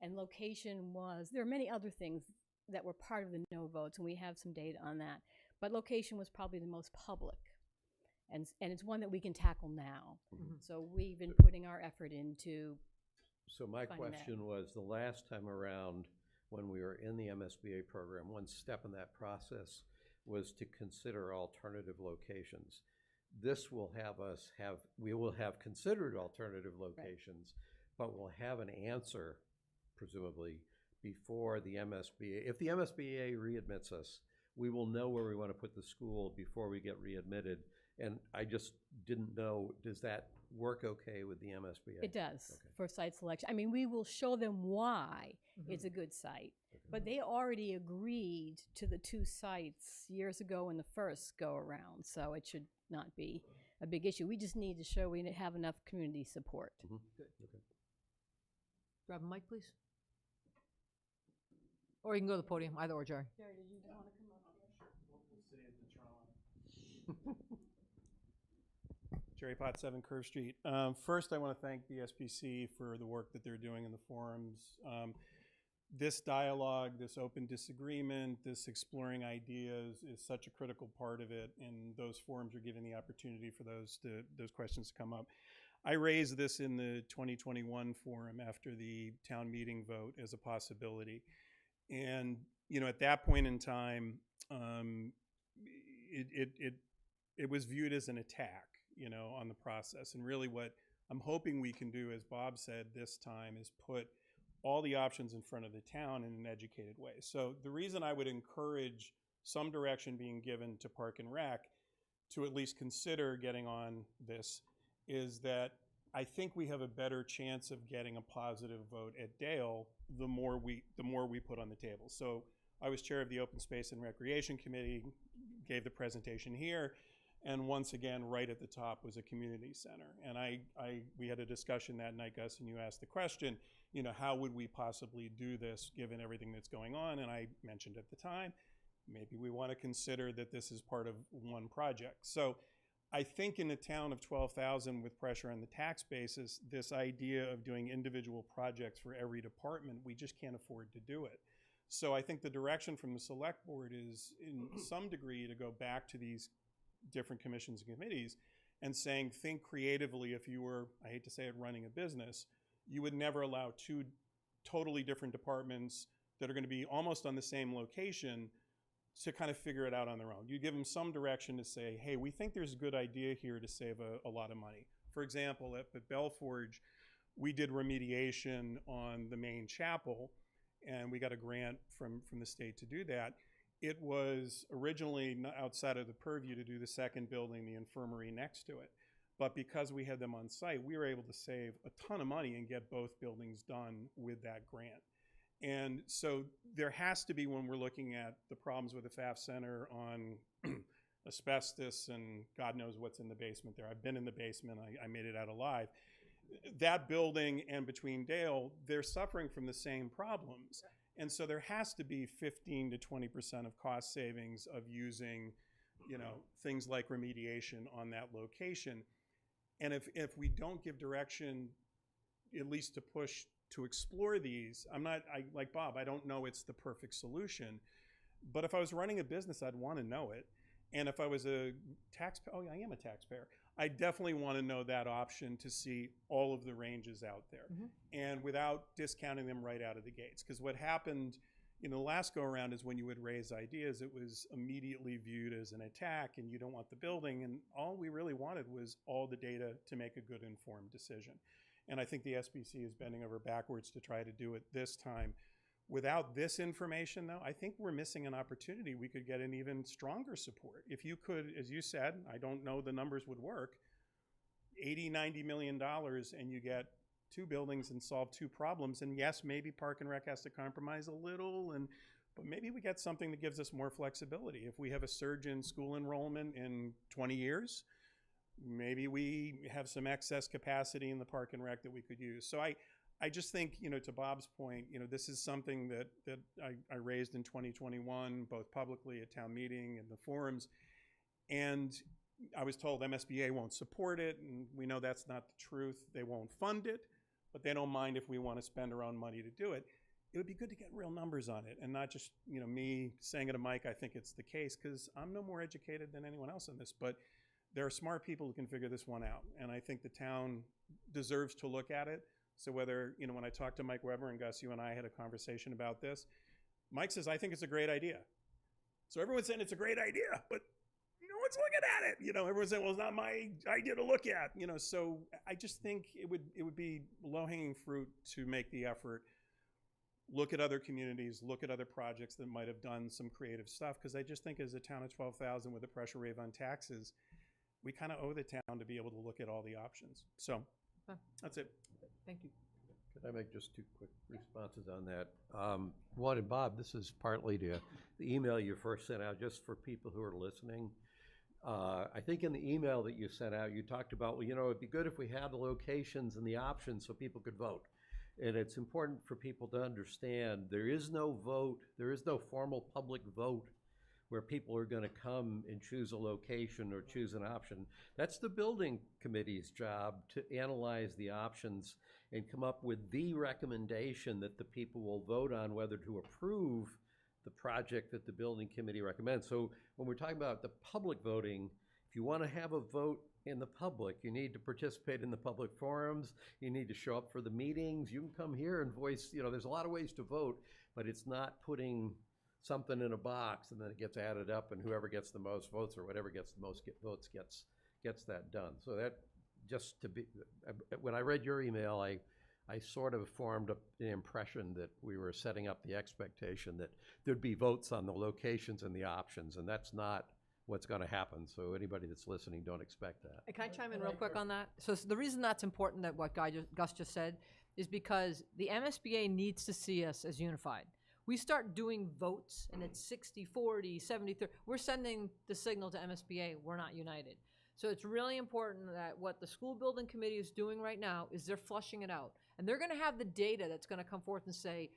and location was, there are many other things that were part of the no votes, and we have some data on that. But location was probably the most public. And it's one that we can tackle now. So we've been putting our effort into. So my finding question was, the last time around when we were in the MSBA program, one step in that process was to consider alternative locations. This will have us we will have considered alternative locations, but we'll have an answer, presumably, before the MSBA. If the MSBA readmits us, we will know where we want to put the school before we get readmitted. And I just didn't know, does that work okay with the MSBA? It does, Okay. for site selection. I mean, we will show them why it's a good site. But they already agreed to the 2 sites years ago in the first go-around, so it should not be a big issue. We just need to show we have enough community support. Good. Okay. Grab a mic, please. Or you can go to the podium, either or, Jerry. Jerry, did you want to come up here? Jerry Pot, 7 Curve Street. First, I want to thank the SPC for the work that they're doing in the forums. This dialogue, this open disagreement, this exploring ideas is such a critical part of it, and those forums are giving the opportunity for those questions to come up. I raised this in the 2021 forum after the town meeting vote as a possibility. And, you know, at that point in time, it was viewed as an attack, you know, on the process. And really what I'm hoping we can do, as Bob said this time, is put all the options in front of the town in an educated way. So the reason I would encourage some direction being given to Park and Rec to at least consider getting on this is that I think we have a better chance of getting a positive vote at Dale the more we put on the table. So I was chair of the Open Space and Recreation Committee, gave the presentation here, and once again, right at the top was a community center. And we had a discussion that night, Gus, and you asked the question, you know, how would we possibly do this given everything that's going on? And I mentioned at the time, maybe we want to consider that this is part of one project. So I think in a town of 12,000 with pressure on the tax basis, this idea of doing individual projects for every department, we just can't afford to do it. So I think the direction from the select board is in some degree to go back to these different commissions and committees and saying, think creatively. If you were, I hate to say it, running a business, you would never allow 2 totally different departments that are going to be almost on the same location to kind of figure it out on their own. You give them some direction to say, hey, we think there's a good idea here to save a lot of money. For example, at Belforge, we did remediation on the main chapel, and we got a grant from the state to do that. It was originally outside of the purview to do the second building, the infirmary next to it. But because we had them on site, we were able to save a ton of money and get both buildings done with that grant. And so there has to be, when we're looking at the problems with the FAF Center on asbestos and God knows what's in the basement there. I've been in the basement. I made it out alive. That building and between Dale, they're suffering from the same problems. And so there has to be 15 to 20% of cost savings of using, you know, things like remediation on that location. And if we don't give direction, at least to push to explore these, like Bob, I don't know it's the perfect solution. But if I was running a business, I'd want to know it. And if I was a taxpayer, I am a taxpayer, I definitely want to know that option to see all of the ranges out there. And without discounting them right out of the gates. Because what happened in the last go around is when you would raise ideas, it was immediately viewed as an attack and you don't want the building. And all we really wanted was all the data to make a good informed decision. And I think the SBC is bending over backwards to try to do it this time. Without this information, though, I think we're missing an opportunity. We could get an even stronger support. If you could, as you said, I don't know the numbers would work, $80, $90 million, and you get 2 buildings and solve 2 problems. And yes, maybe Park and Rec has to compromise a little, but maybe we get something that gives us more flexibility. If we have a surge in school enrollment in 20 years, maybe we have some excess capacity in the park and rec that we could use. So I just think, you know, to Bob's point, you know, this is something that I raised in 2021, both publicly at town meeting and the forums. And I was told MSBA won't support it, and we know that's not the truth. They won't fund it, but they don't mind if we want to spend our own money to do it. It would be good to get real numbers on it and not just, you know, me saying at a mic, I think it's the case, because I'm no more educated than anyone else in this, but there are smart people who can figure this one out. And I think the town deserves to look at it. So whether, you know, when I talked to Mike Weber, and Gus, you and I had a conversation about this, Mike says, I think it's a great idea. So everyone's saying it's a great idea, but no one's looking at it. You know, everyone's saying, well, it's not my idea to look at, you know. So I just think it would be low-hanging fruit to make the effort, look at other communities, look at other projects that might have done some creative stuff, because I just think as a town of 12,000 with a pressure wave on taxes, we kind of owe the town to be able to look at all the options. So that's it. Thank you. Could I make just two quick responses on that? One, and Bob, this is partly to the email you first sent out, just for people who are listening. I think in the email that you sent out, you talked about, well, you know, it'd be good if we had the locations and the options so people could vote. And it's important for people to understand there is no vote, there is no formal public vote where people are going to come and choose a location or choose an option. That's the building committee's job, to analyze the options and come up with the recommendation that the people will vote on, whether to approve the project that the building committee recommends. So when we're talking about the public voting, if you want to have a vote in the public, you need to participate in the public forums, you need to show up for the meetings, you can come here and voice, you know, there's a lot of ways to vote, but it's not putting something in a box and then it gets added up and whoever gets the most votes or whatever gets the most votes gets that done. So that, just to be, when I read your email, I sort of formed the impression that we were setting up the expectation that there'd be votes on the locations and the options, and that's not what's going to happen. So anybody that's listening, don't expect that. Can I chime in real quick on that? So the reason that's important, that what Gus just said, is because the MSBA needs to see us as unified. We start doing votes and it's 60-40, 70-30. We're sending the signal to MSBA, we're not united. So it's really important that what the school building committee is doing right now is they're flushing it out. And they're gonna have the data that's gonna come forth and say,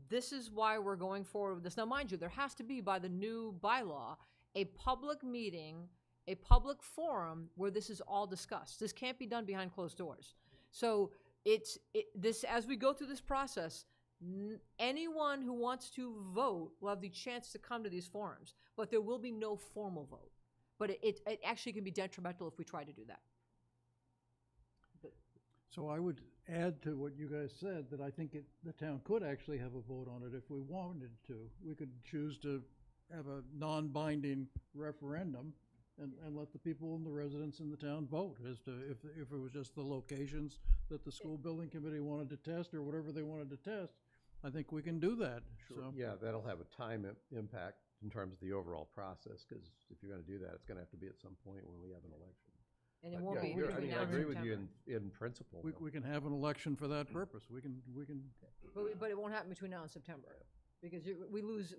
this is why we're going forward with this. Now, mind you, there has to be, by the new bylaw, a public meeting, a public forum where this is all discussed. This can't be done behind closed doors. So this, as we go through this process, anyone who wants to vote will have the chance to come to these forums, but there will be no formal vote. But it actually can be detrimental if we try to do that. So I would add to what you guys said that I think the town could actually have a vote on it if we wanted to. We could choose to have a non-binding referendum and let the people and the residents in the town vote as to if it was just the locations that the school building committee wanted to test or whatever they wanted to test. I think we can do that. Sure. So. Yeah, that'll have a time impact in terms of the overall process, because if you're going to do that, it's going to have to be at some point when we have an election. And it But won't yeah, be I between mean, now I and agree with you September. in principle. We can have an election for that purpose. We can. But it won't happen between now and September, because we lose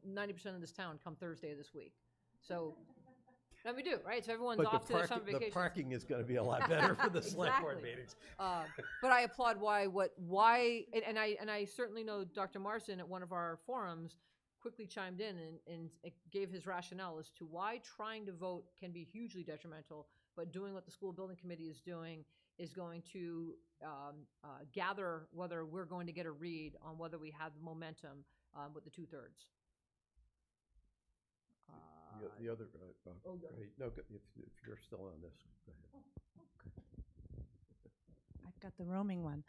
90% of this town come Thursday of this week. So, no, we do, right? So everyone's But off to their summer the vacation. parking is going to be a lot better for the select board Exactly. meetings. But I applaud and I certainly know Dr. Marsden at one of our forums quickly chimed in and gave his rationale as to why trying to vote can be hugely detrimental, but doing what the school building committee is doing is going to gather whether we're going to get a read on whether we have the momentum with the 2/3. The other, Oh, yeah. great. No, if you're still on this, go ahead. I've got the roaming one.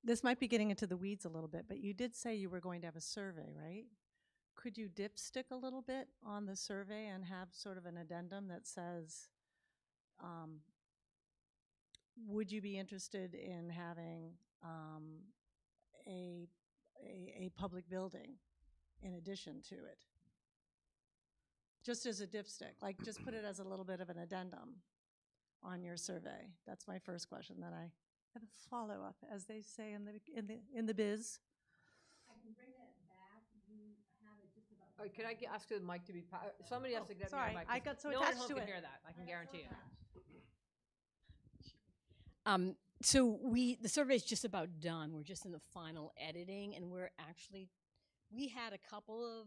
This might be getting into the weeds a little bit, but you did say you were going to have a survey, right? Could you dipstick a little bit on the survey and have sort of an addendum that says, would you be interested in having a public building in addition to it? Just as a dipstick, like just put it as a little bit of an addendum on your survey. That's my first question. Then I have a follow-up, as they say in the biz. I can bring it back Could I ask the mic to be, somebody has to get me sorry, the mic. I got so no one at attached home to can it. hear that, I can guarantee you. So the survey is just about done. We're just in the final editing, and we had a couple of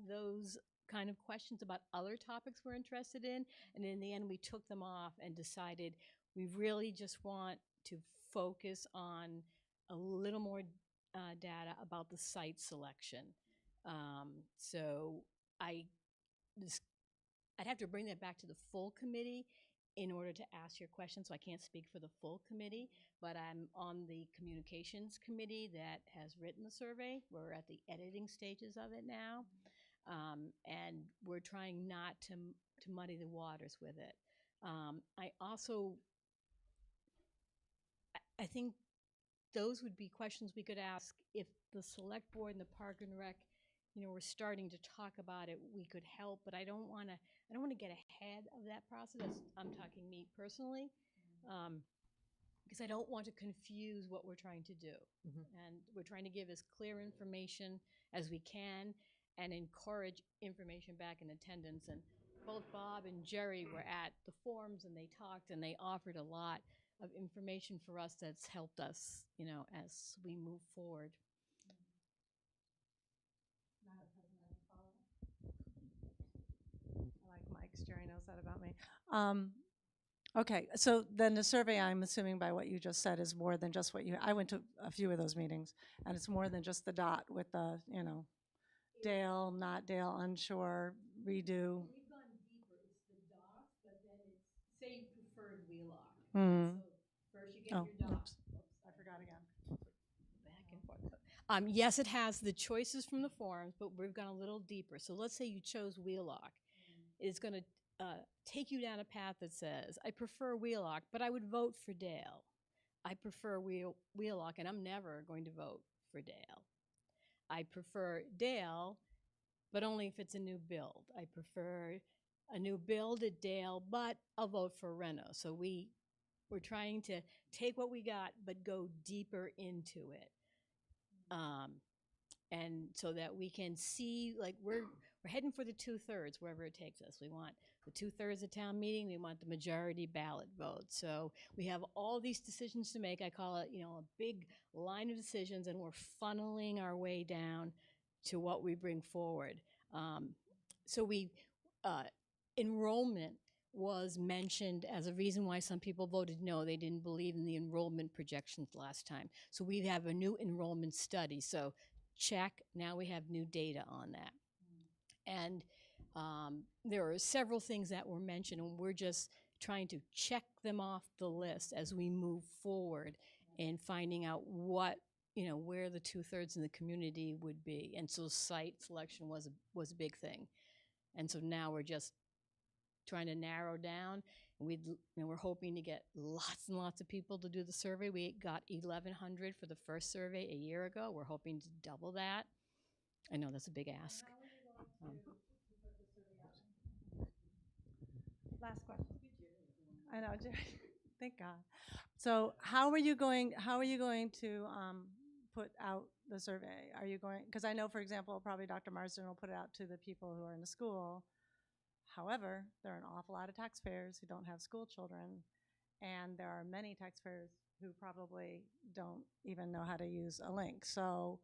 those kind of questions about other topics we're interested in, and in the end we took them off and decided we really just want to focus on a little more data about the site selection. So I'd have to bring that back to the full committee in order to ask your question, so I can't speak for the full committee, but I'm on the communications committee that has written the survey. We're at the editing stages of it now, and we're trying not to muddy the waters with it. I think those would be questions we could ask if the select board and the Park and Rec, we're starting to talk about it, we could help, but I don't want to get ahead of that process. I'm talking me personally, because I don't want to confuse what we're trying to do. And we're trying to give as clear information as we can and encourage information back in attendance. And both Bob and Jerry were at the forums, and they talked and they offered a lot of information for us that's helped us, as we move forward. I like Mike's. Jerry knows that about me. Okay, so then the survey, I'm assuming by what you just said, is more than just what I went to a few of those meetings, and it's more than just the dot with the, Dale, not Dale, unsure, redo. We've gone deeper. It's the dots, but then it's, say you preferred Wheelock. Mm. So first you get your dots. Oops, I forgot again. Back and forth. Yes, it has the choices from the forums, but we've gone a little deeper. So let's say you chose Wheelock. It's going to take you down a path that says, I prefer Wheelock, but I would vote for Dale. I prefer Wheelock, and I'm never going to vote for Dale. I prefer Dale, but only if it's a new build. I prefer a new build at Dale, but I'll vote for Reno. So we're trying to take what we got, but go deeper into it. And so that we can see, like, we're heading for the 2/3 wherever it takes us. We want the 2/3 of town meeting. We want the majority ballot vote. So we have all these decisions to make. I call it, a big line of decisions, and we're funneling our way down to what we bring forward. So enrollment was mentioned as a reason why some people voted no. They didn't believe in the enrollment projections last time. So we have a new enrollment study. So check, now we have new data on that. And there are several things that were mentioned, and we're just trying to check them off the list as we move forward in finding out what, where the 2/3 in the community would be. And so site selection was a big thing. And so now we're just trying to narrow down. And we're hoping to get lots and lots of people to do the survey. We got 1,100 for the first survey a year ago. We're hoping to double that. I know that's a big ask. Last question. I know, Jerry. Thank God. So how are you going to put out the survey? Are you going, because I know, for example, probably Dr. Marsden will put it out to the people who are in the school. However, there are an awful lot of taxpayers who don't have school children, and there are many taxpayers who probably don't even know how to use a link. So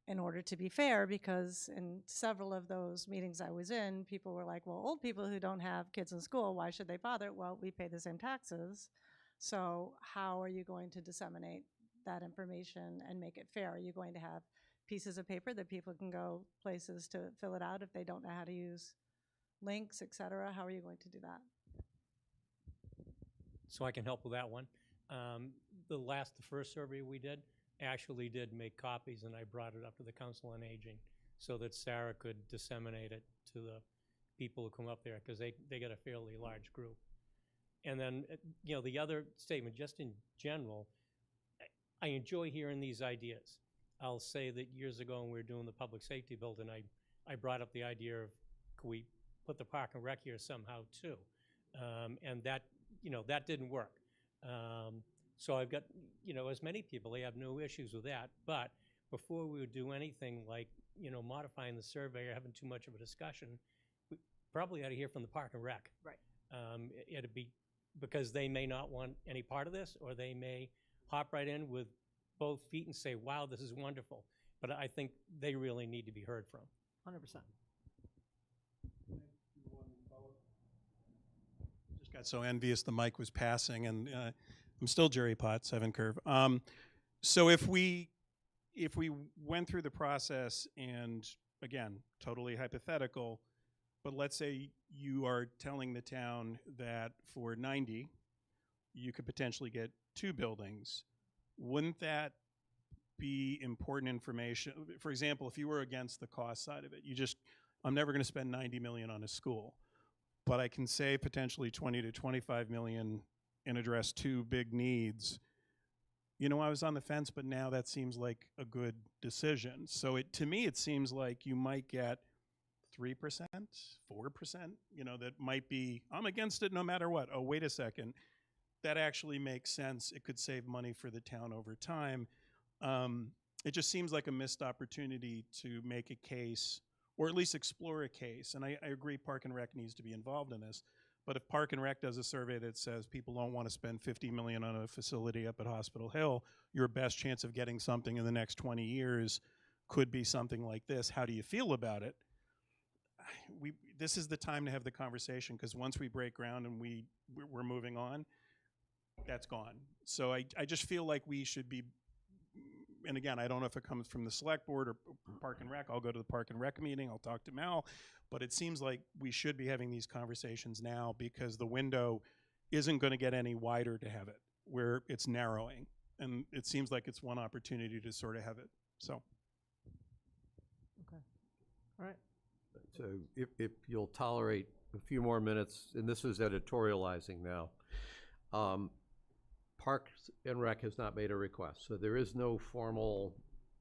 in order to be fair, because in several of those meetings I was in, people were like, well, old people who don't have kids in school, why should they bother? Well, we pay the same taxes. So how are you going to disseminate that information and make it fair? Are you going to have pieces of paper that people can go places to fill it out if they don't know how to use links, et cetera? How are you going to do that? So I can help with that one. The first survey we did actually did make copies, and I brought it up to the Council on Aging so that Sarah could disseminate it to the people who come up there, because they get a fairly large group. And then, the other statement, just in general, I enjoy hearing these ideas. I'll say that years ago when we were doing the public safety building, I brought up the idea of, could we put the Park and Rec here somehow too? And that, that didn't work. So I've got, as many people, they have no issues with that. But before we would do anything like, modifying the survey or having too much of a discussion, we probably ought to hear from the Park and Rec. Right. It'd be, because they may not want any part of this, or they may hop right in with both feet and say, wow, this is wonderful. But I think they really need to be heard from. 100%. Just got so envious the mic was passing, and I'm still Jerry Potts, 7 Curve. So if we went through the process, and again, totally hypothetical, but let's say you are telling the town that for 90, you could potentially get 2 buildings, wouldn't that be important information? For example, if you were against the cost side of it, I'm never going to spend 90 million on a school, but I can save potentially 20 to 25 million and address 2 big needs. I was on the fence, but now that seems like a good decision. So to me, it seems like you might get 3%, 4%, that might be, I'm against it no matter what. Oh, wait a second. That actually makes sense. It could save money for the town over time. It just seems like a missed opportunity to make a case, or at least explore a case. And I agree Park and Rec needs to be involved in this. But if Park and Rec does a survey that says people don't want to spend $50 million on a facility up at Hospital Hill, your best chance of getting something in the next 20 years could be something like this. How do you feel about it? This is the time to have the conversation, because once we break ground and we're moving on, that's gone. So I just feel like we should be, and again, I don't know if it comes from the select board or Park and Rec. I'll go to the Park and Rec meeting. I'll talk to Mal. But it seems like we should be having these conversations now, because the window isn't going to get any wider to have it, where it's narrowing. And it seems like it's one opportunity to sort of have it. So. Okay. All right. So if you'll tolerate a few more minutes, and this is editorializing now. Parks and Rec has not made a request, so there is no formal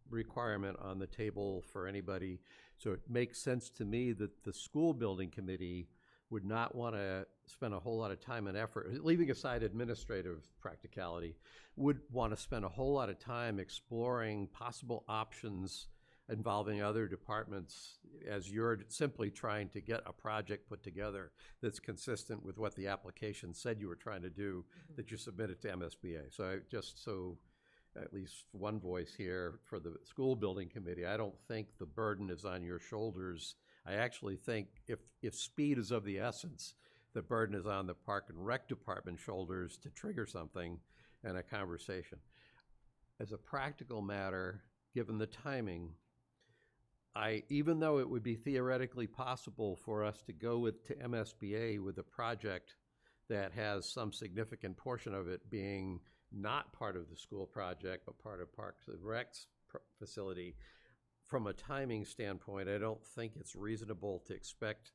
requirement on the table for anybody. So it makes sense to me that the school building committee would not want to spend a whole lot of time and effort, leaving aside administrative practicality, would want to spend a whole lot of time exploring possible options involving other departments, as you're simply trying to get a project put together that's consistent with what the application said you were trying to do, that you submitted to MSBA. So at least one voice here for the school building committee. I don't think the burden is on your shoulders. I actually think if speed is of the essence, the burden is on the Park and Rec department shoulders to trigger something and a conversation. As a practical matter, given the timing, even though it would be theoretically possible for us to go to MSBA with a project that has some significant portion of it being not part of the school project, but part of Parks and Rec's facility, from a timing standpoint, I don't think it's reasonable to expect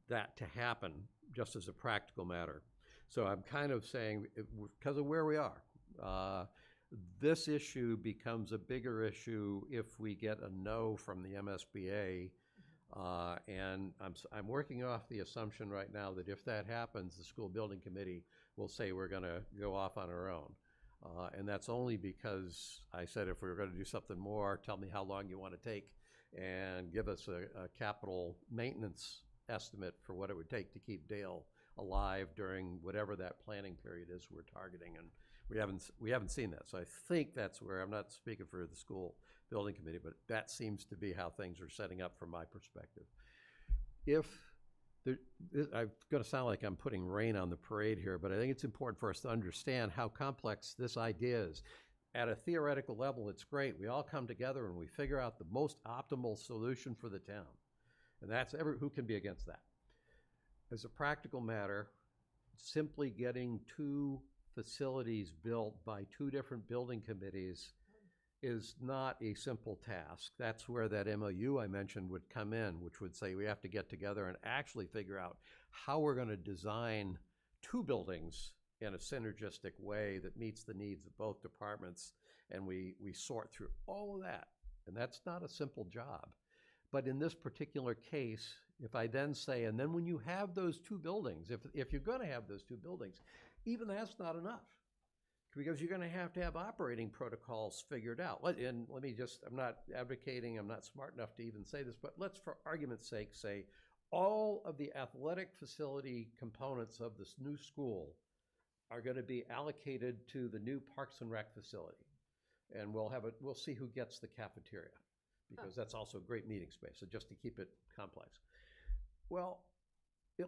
that to happen just as a practical matter. So I'm kind of saying, because of where we are, this issue becomes a bigger issue if we get a no from the MSBA, and I'm working off the assumption right now that if that happens, the school building committee will say we're going to go off on our own. And that's only because I said if we were going to do something more, tell me how long you want to take and give us a capital maintenance estimate for what it would take to keep Dale alive during whatever that planning period is we're targeting. And we haven't seen that. So I think that's where, I'm not speaking for the school building committee, but that seems to be how things are setting up from my perspective. I'm going to sound like I'm putting rain on the parade here, but I think it's important for us to understand how complex this idea is. At a theoretical level, it's great. We all come together and we figure out the most optimal solution for the town. And that's who can be against that? As a practical matter, simply getting 2 facilities built by 2 different building committees is not a simple task. That's where that MOU I mentioned would come in, which would say we have to get together and actually figure out how we're going to design 2 buildings in a synergistic way that meets the needs of both departments, and we sort through all of that. And that's not a simple job. But in this particular case, if I then say, and then when you have those 2 buildings, if you're going to have those 2 buildings, even that's not enough. because you're gonna have to have operating protocols figured out. And let me just, I'm not advocating, I'm not smart enough to even say this, but let's, for argument's sake, say all of the athletic facility components of this new school are gonna be allocated to the new Parks and Rec facility. And we'll see who gets the cafeteria, because that's also great meeting space, so just to keep it complex. Well,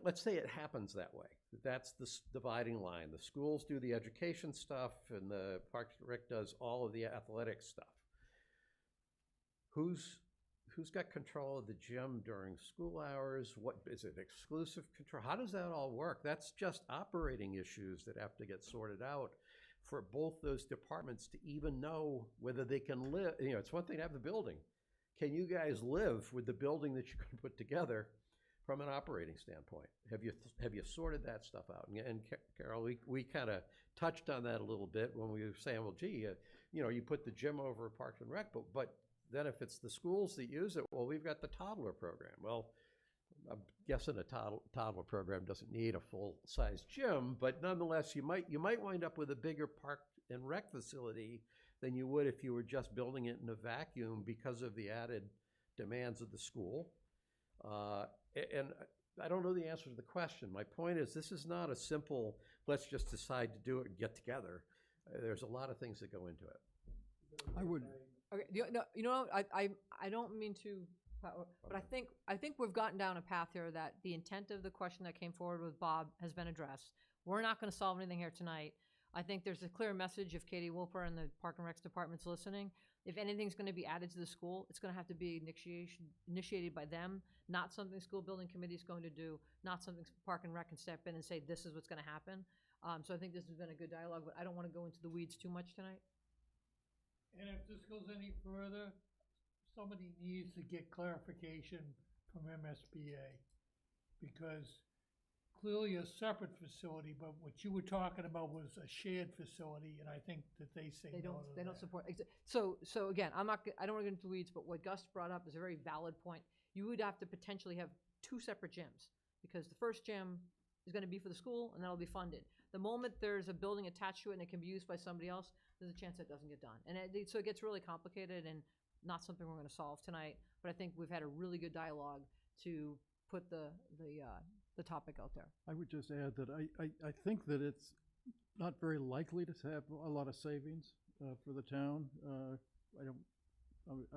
let's say it happens that way. That's the dividing line. The schools do the education stuff and the Parks and Rec does all of the athletic stuff. Who's got control of the gym during school hours? What is it, exclusive control? How does that all work? That's just operating issues that have to get sorted out for both those departments to even know whether they can live. You know, it's one thing to have the building. Can you guys live with the building that you're going to put together from an operating standpoint? Have you sorted that stuff out? And Carol, we kind of touched on that a little bit when we were saying, well, gee, you know, you put the gym over Parks and Rec, but then if it's the schools that use it, well, we've got the toddler program. Well, I'm guessing a toddler program doesn't need a full-size gym, but nonetheless, you might wind up with a bigger Park and Rec facility than you would if you were just building it in a vacuum because of the added demands of the school. And I don't know the answer to the question. My point is, this is not a simple, let's just decide to do it and get together. There's a lot of things that go into it. I would, Okay, I don't mean to, but I think we've gotten down a path here that the intent of the question that came forward with Bob has been addressed. We're not going to solve anything here tonight. I think there's a clear message if Katie Wolper and the Park and Rec department's listening. If anything's going to be added to the school, it's going to have to be initiated by them, not something school building committee is going to do, not something Park and Rec can step in and say, this is what's going to happen. So I think this has been a good dialogue, but I don't want to go into the weeds too much tonight. And if this goes any further, somebody needs to get clarification from MSBA, because clearly a separate facility, but what you were talking about was a shared facility, and I think that they say They no don't, to they don't that. support, so again, I don't want to get into the weeds, but what Gus brought up is a very valid point. You would have to potentially have two separate gyms, because the first gym is going to be for the school, and that'll be funded. The moment there's a building attached to it and it can be used by somebody else, there's a chance that doesn't get done. And so it gets really complicated and not something we're going to solve tonight, but I think we've had a really good dialogue to put the topic out there. I would just add that I think that it's not very likely to have a lot of savings for the town.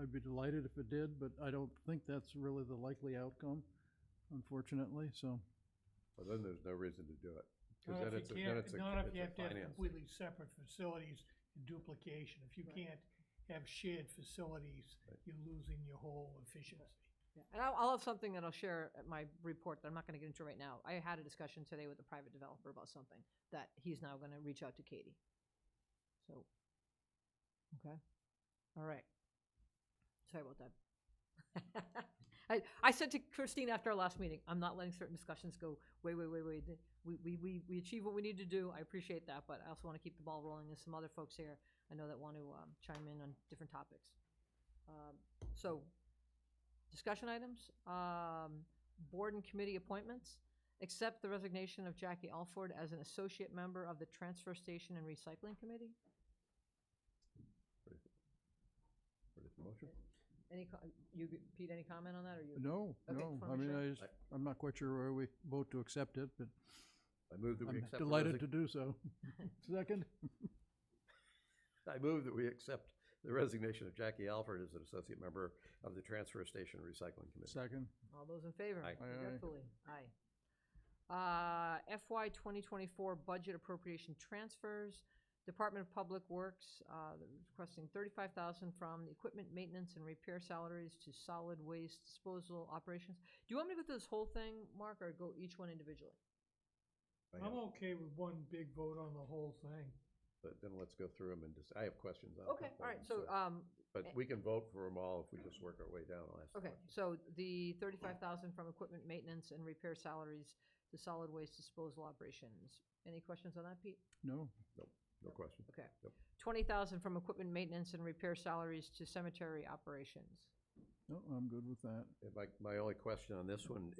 I'd be delighted if it did, but I don't think that's really the likely outcome, unfortunately, so. Well, then there's no reason to do it. Not Then if you it's a have to have finance. completely separate facilities and duplication. If you can't have shared facilities, you're losing your whole efficiency. Yeah. And I'll have something that I'll share at my report that I'm not going to get into right now. I had a discussion today with a private developer about something that he's now going to reach out to Katie. So, okay. All right. Sorry about that. I said to Christine after our last meeting, I'm not letting certain discussions go, wait. We achieve what we need to do. I appreciate that, but I also want to keep the ball rolling. There's some other folks here I know that want to chime in on different topics. So, discussion items, board and committee appointments. Accept the resignation of Jackie Alford as an associate member of the Transfer Station and Recycling Committee. Ready for motion? Pete, any comment on that, or you? No, Okay, no, just I wanna make mean, sure. I'm not quite sure where we vote to accept it, but I move that we I'm accept. delighted to do so. Second? I move that we accept the resignation of Jackie Alford as an associate member of the Transfer Station Recycling Committee. Second. All those in favor? Aye. Aye, aye. Regretfully, aye. FY 2024 budget appropriation transfers. Department of Public Works requesting $35,000 from the equipment maintenance and repair salaries to solid waste disposal operations. Do you want me to go through this whole thing, Mark, or go each one individually? I'm okay with one big vote on the whole thing. But then let's go through them and just, I have questions on. a Okay, couple all of right. them, So, But we can vote for them all if we just work our way down. I'll ask the okay, questions. so the $35,000 from equipment maintenance and repair salaries to solid waste disposal operations. Any questions on that, Pete? No. No question. Okay. Yep. $20,000 from equipment maintenance and repair salaries to cemetery operations. No, I'm good with that. And my only question on this one,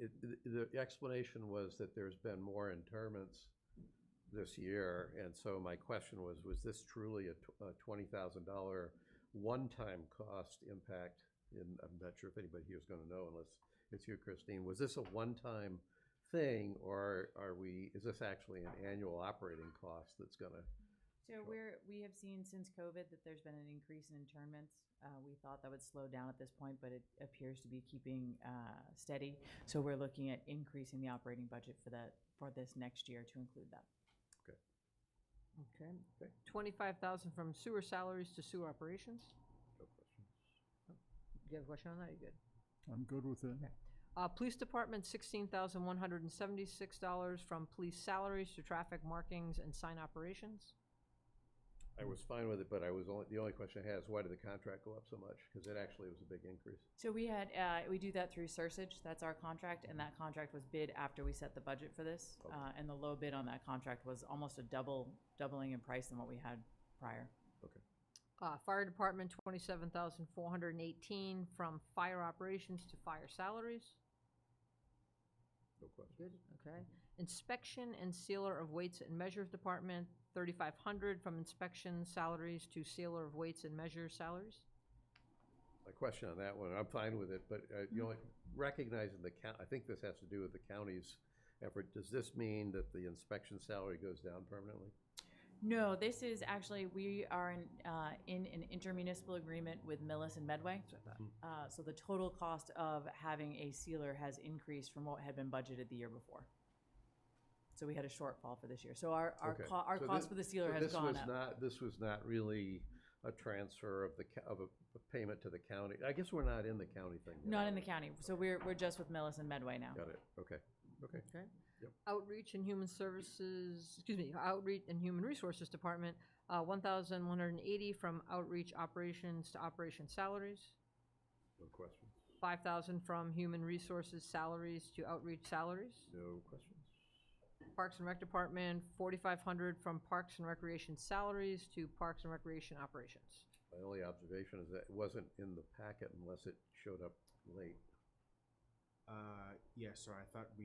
the explanation was that there's been more interments this year, and so my question was this truly a $20,000 one-time cost impact? And I'm not sure if anybody here is going to know unless it's you, Christine. Was this a one-time thing, or is this actually an annual operating cost that's going to? So we have seen since COVID that there's been an increase in internments. We thought that would slow down at this point, but it appears to be keeping steady. So we're looking at increasing the operating budget for this next year to include that. Okay. 25,000 from sewer salaries to sewer operations. No questions. You have a question on that? You good? I'm good with it. Police department, $16,176 from police salaries to traffic markings and sign operations. I was fine with it, but the only question I had is why did the contract go up so much? Because it actually was a big increase. So we do that through Sursage. That's our contract, and that contract was bid after we set the budget for this. Okay. And the low bid on that contract was almost a doubling in price than what we had prior. Okay. Fire department, $27,418 from fire operations to fire salaries. No question. Good, okay. Inspection and sealer of weights and measures department, $3,500 from inspection salaries to sealer of weights and measures salaries. My question on that one, I'm fine with it, but you know, recognizing I think this has to do with the county's effort. Does this mean that the inspection salary goes down permanently? No, this is actually, we are in an intermunicipal agreement with Millis and Medway. So the total cost of having a sealer has increased from what had been budgeted the year before. So we had a shortfall for this year. So our cost for the sealer has gone up. This was not really a transfer of a payment to the county. I guess we're not in the county thing yet. Not in the county. So we're just with Millis and Medway now. Got it. Okay. Okay. Yep. Outreach and Human Resources Department, $1,180 from outreach operations to operation salaries. No questions. $5,000 from Human Resources salaries to outreach salaries. No questions. Parks and Rec Department, $4,500 from Parks and Recreation salaries to Parks and Recreation operations. My only observation is that it wasn't in the packet unless it showed up late. Yes, sorry, I thought I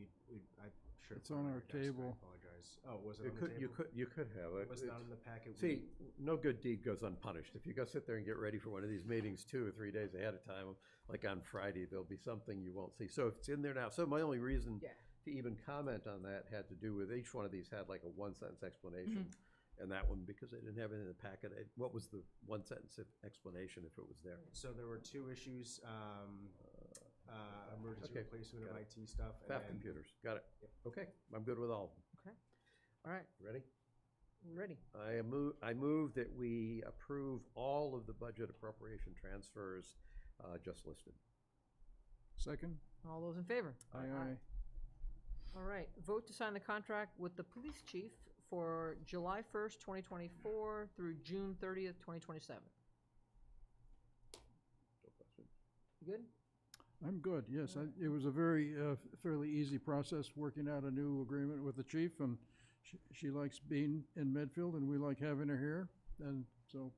should have. It's on our table. I apologize. Oh, was it on the table? You could have. It was not in the packet. See, no good deed goes unpunished. If you go sit there and get ready for one of these meetings 2 or 3 days ahead of time, like on Friday, there'll be something you won't see. So it's in there now. So my only reason to even comment on that had to do with each one of these had like a one-sentence explanation. And that one, because I didn't have it in the packet, what was the one-sentence explanation if it was there? So there were 2 issues, emergency Okay, replacement of got IT stuff. FAP computers, got it. Yep. Okay, I'm good with all of them. Okay. All right. Ready? Ready. I move that we approve all of the budget appropriation transfers just listed. Second? All those in favor? Aye. All right. Vote to sign the contract with the police chief for July 1st, 2024 through June 30th, 2027. No question. You good? I'm good, yes. It was a very fairly easy process working out a new agreement with the chief, and she likes being in Medfield, and we like having her here, and so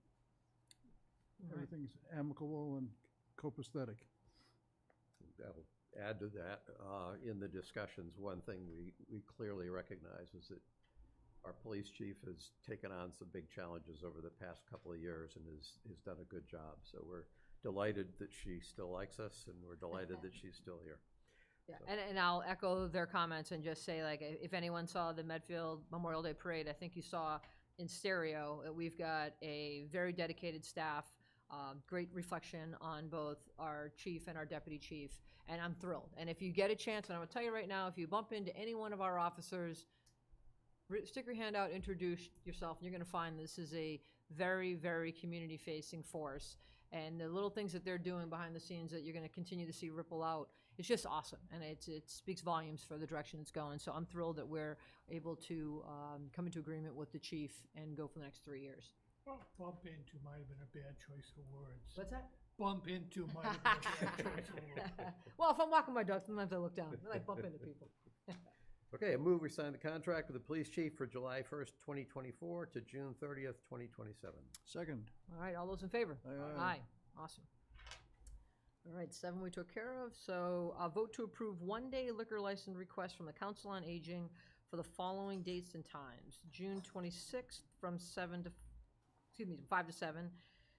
everything's amicable and copacetic. I'll add to that, in the discussions, one thing we clearly recognize is that our police chief has taken on some big challenges over the past couple of years and has done a good job. So we're delighted that she still likes us, and we're delighted that she's still here. Yeah, So. and I'll echo their comments and just say, like, if anyone saw the Medfield Memorial Day Parade, I think you saw in stereo that we've got a very dedicated staff, great reflection on both our chief and our deputy chief, and I'm thrilled. And if you get a chance, and I'm gonna tell you right now, if you bump into any one of our officers, stick your hand out, introduce yourself, and you're gonna find this is a very, very community-facing force. And the little things that they're doing behind the scenes that you're gonna continue to see ripple out, it's just awesome. And it speaks volumes for the direction it's going. So I'm thrilled that we're able to come into agreement with the chief and go for the next 3 years. Well, bump into might have been a bad choice of words. What's that? Bump into might have been a bad choice of words. Well, if I'm walking my dog, sometimes I look down and I bump into people. Okay, I move we sign the contract with the police chief for July 1st, 2024 to June 30th, 2027. Second. All right, all those in favor? Aye. Awesome. All right, 7 we took care of. So vote to approve one-day liquor license request from the Council on Aging for for the following dates and times: June 26th from 5 to 7,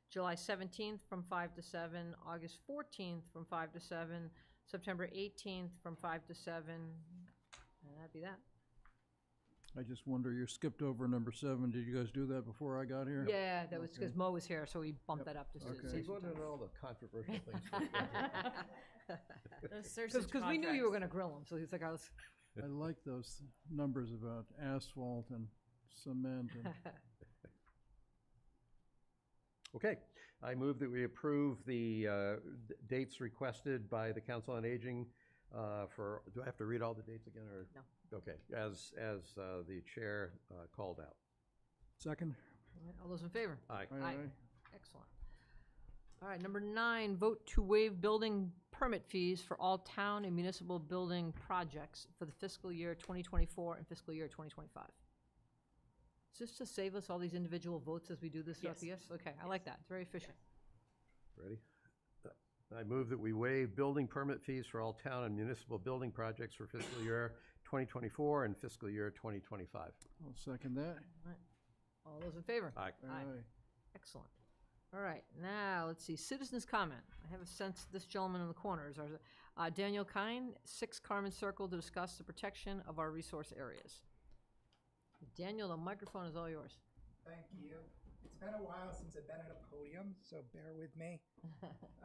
July 17th from 5 to 7, August 14th from 5 to 7, September 18th from 5 to 7, and that'd be that. I just wonder, you skipped over number 7. Did you guys do that before I got here? Yeah, that was because Okay. Mo was here, so we bumped that up just to Okay. save We some voted time. on all the controversial things. Those sausage Because we knew you were contracts. going to grill him, so he's like, I was. I like those numbers about asphalt and cement and Okay, I move that we approve the dates requested by the Council on Aging for, do I have to read all the dates again, or? No. Okay, as the chair called out. second. All right, all those in favor? Aye. Aye. Excellent. All right, number 9, vote to waive building permit fees for all town and municipal building projects for the fiscal year 2024 and fiscal year 2025. Is this to save us all these individual votes as we do this throughout the year? Okay, I like that. It's very efficient. Ready? I move that we waive building permit fees for all town and municipal building projects for fiscal year 2024 and fiscal year 2025. I'll second that. All right. All those in favor? Aye. Excellent. All right, now, let's see, citizens' comment. I have a sense this gentleman in the corner is ours. Daniel Kine, 6 Carmen Circle, to discuss the protection of our resource areas. Daniel, the microphone is all yours. Thank you. It's been a while since I've been at a podium, so bear with me.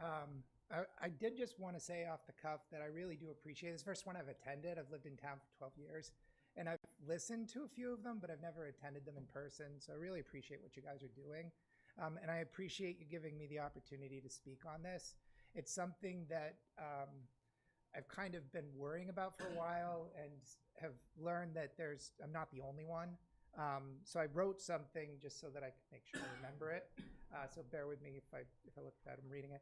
I did just want to say off the cuff that I really do appreciate this. First one I've attended. I've lived in town for 12 years, and I've listened to a few of them, but I've never attended them in person, so I really appreciate what you guys are doing. And I appreciate you giving me the opportunity to speak on this. It's something that I've kind of been worrying about for a while and have learned that I'm not the only one. So I wrote something just so that I could make sure I remember it. So bear with me if I look at that, I'm reading it.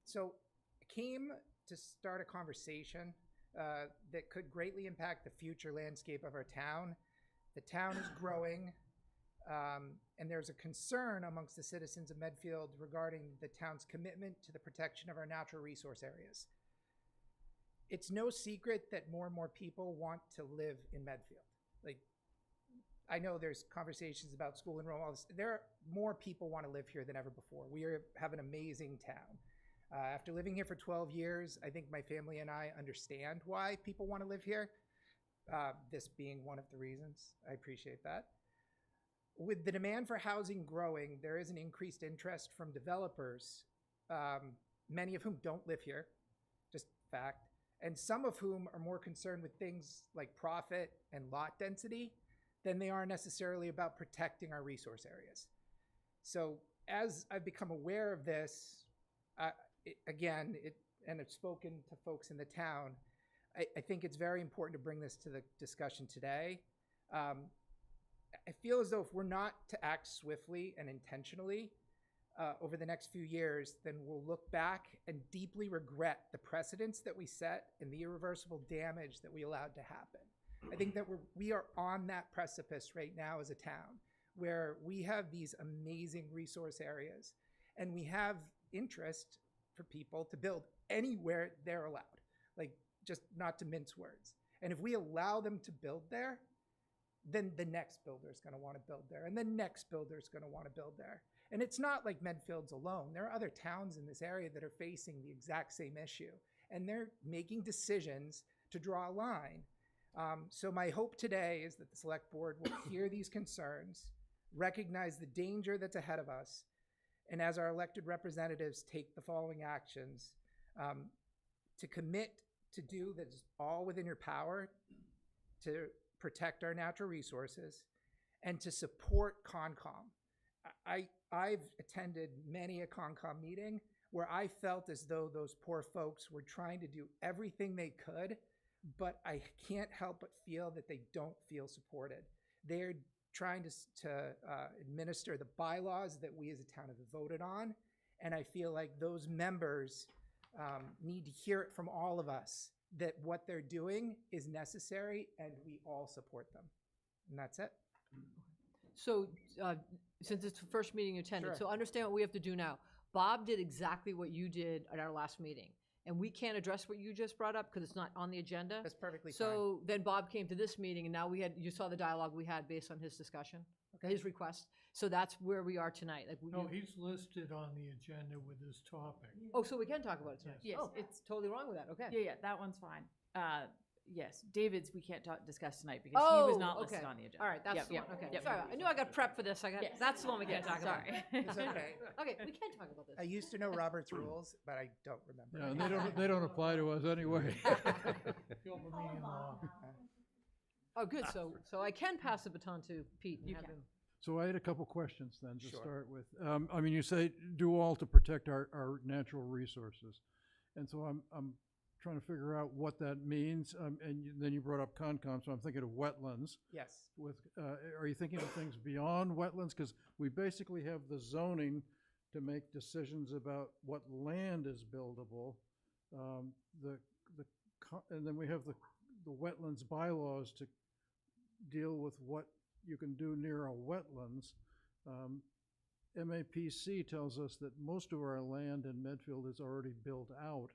So I came to start a conversation that could greatly impact the future landscape of our town. The town is growing. And there's a concern amongst the citizens of Medfield regarding the town's commitment to the protection of our natural resource areas. It's no secret that more and more people want to live in Medfield. Like, I know there's conversations about school enrollment, all this. There are more people want to live here than ever before. We have an amazing town. After living here for 12 years, I think my family and I understand why people want to live here. This being one of the reasons. I appreciate that. With the demand for housing growing, there is an increased interest from developers, many of whom don't live here, just fact, and some of whom are more concerned with things like profit and lot density than they are necessarily about protecting our resource areas. So as I've become aware of this, and I've spoken to folks in the town, I think it's very important to bring this to the discussion today. I feel as though if we're not to act swiftly and intentionally over the next few years, then we'll look back and deeply regret the precedents that we set and the irreversible damage that we allowed to happen. I think that we are on that precipice right now as a town, where we have these amazing resource areas, and we have interest for people to build anywhere they're allowed, like, just not to mince words. And if we allow them to build there, then the next builder is going to want to build there, and the next builder is going to want to build there. And it's not like Medfield's alone. There are other towns in this area that are facing the exact same issue, and they're making decisions to draw a line. So my hope today is that the Select Board will hear these concerns, recognize the danger that's ahead of us, and as our elected representatives take the following actions, to commit to do that's all within your power to protect our natural resources, and to support Concom. I've attended many a Concom meeting where I felt as though those poor folks were trying to do everything they could, but I can't help but feel that they don't feel supported. They're trying to administer the bylaws that we as a town have voted on, and I feel like those members need to hear it from all of us that what they're doing is necessary and we all support them. And that's it. So, since it's the first meeting you attended, Sure. so understand what we have to do now. Bob did exactly what you did at our last meeting. and we can't address what you just brought up because it's not on the agenda. That's perfectly fine. So then Bob came to this meeting, and now you saw the dialogue we had based on his discussion, his request. So that's where we are tonight. Like, No, he's listed on the agenda with his topic. oh, so we can talk about it tonight? Yes, Oh, it's totally wrong with that, okay. yeah, that one's fine. Yes, David's we can't discuss tonight because he was not listed okay. on the agenda. All right, that's Yep, the yep, one, okay. yep. Sorry, I knew I got prepped for this. Yes. That's the one we can't Yes, talk about. sorry. It's okay. Okay, we can talk about this. I used to know Robert's rules, but I don't remember. Yeah, and they don't apply to us anyway. The open meeting law. Oh, good, so I can pass the baton to Pete and You have can. him. So I had a couple questions then to Sure. start with. I mean, you say do all to protect our natural resources. And so I'm trying to figure out what that means. Then you brought up Concom, so I'm thinking of wetlands. Yes. Are you thinking of things beyond wetlands? Because we basically have the zoning to make decisions about what land is buildable. And then we have the wetlands bylaws to deal with what you can do near our wetlands. MAPC tells us that most of our land in Medfield is already built out,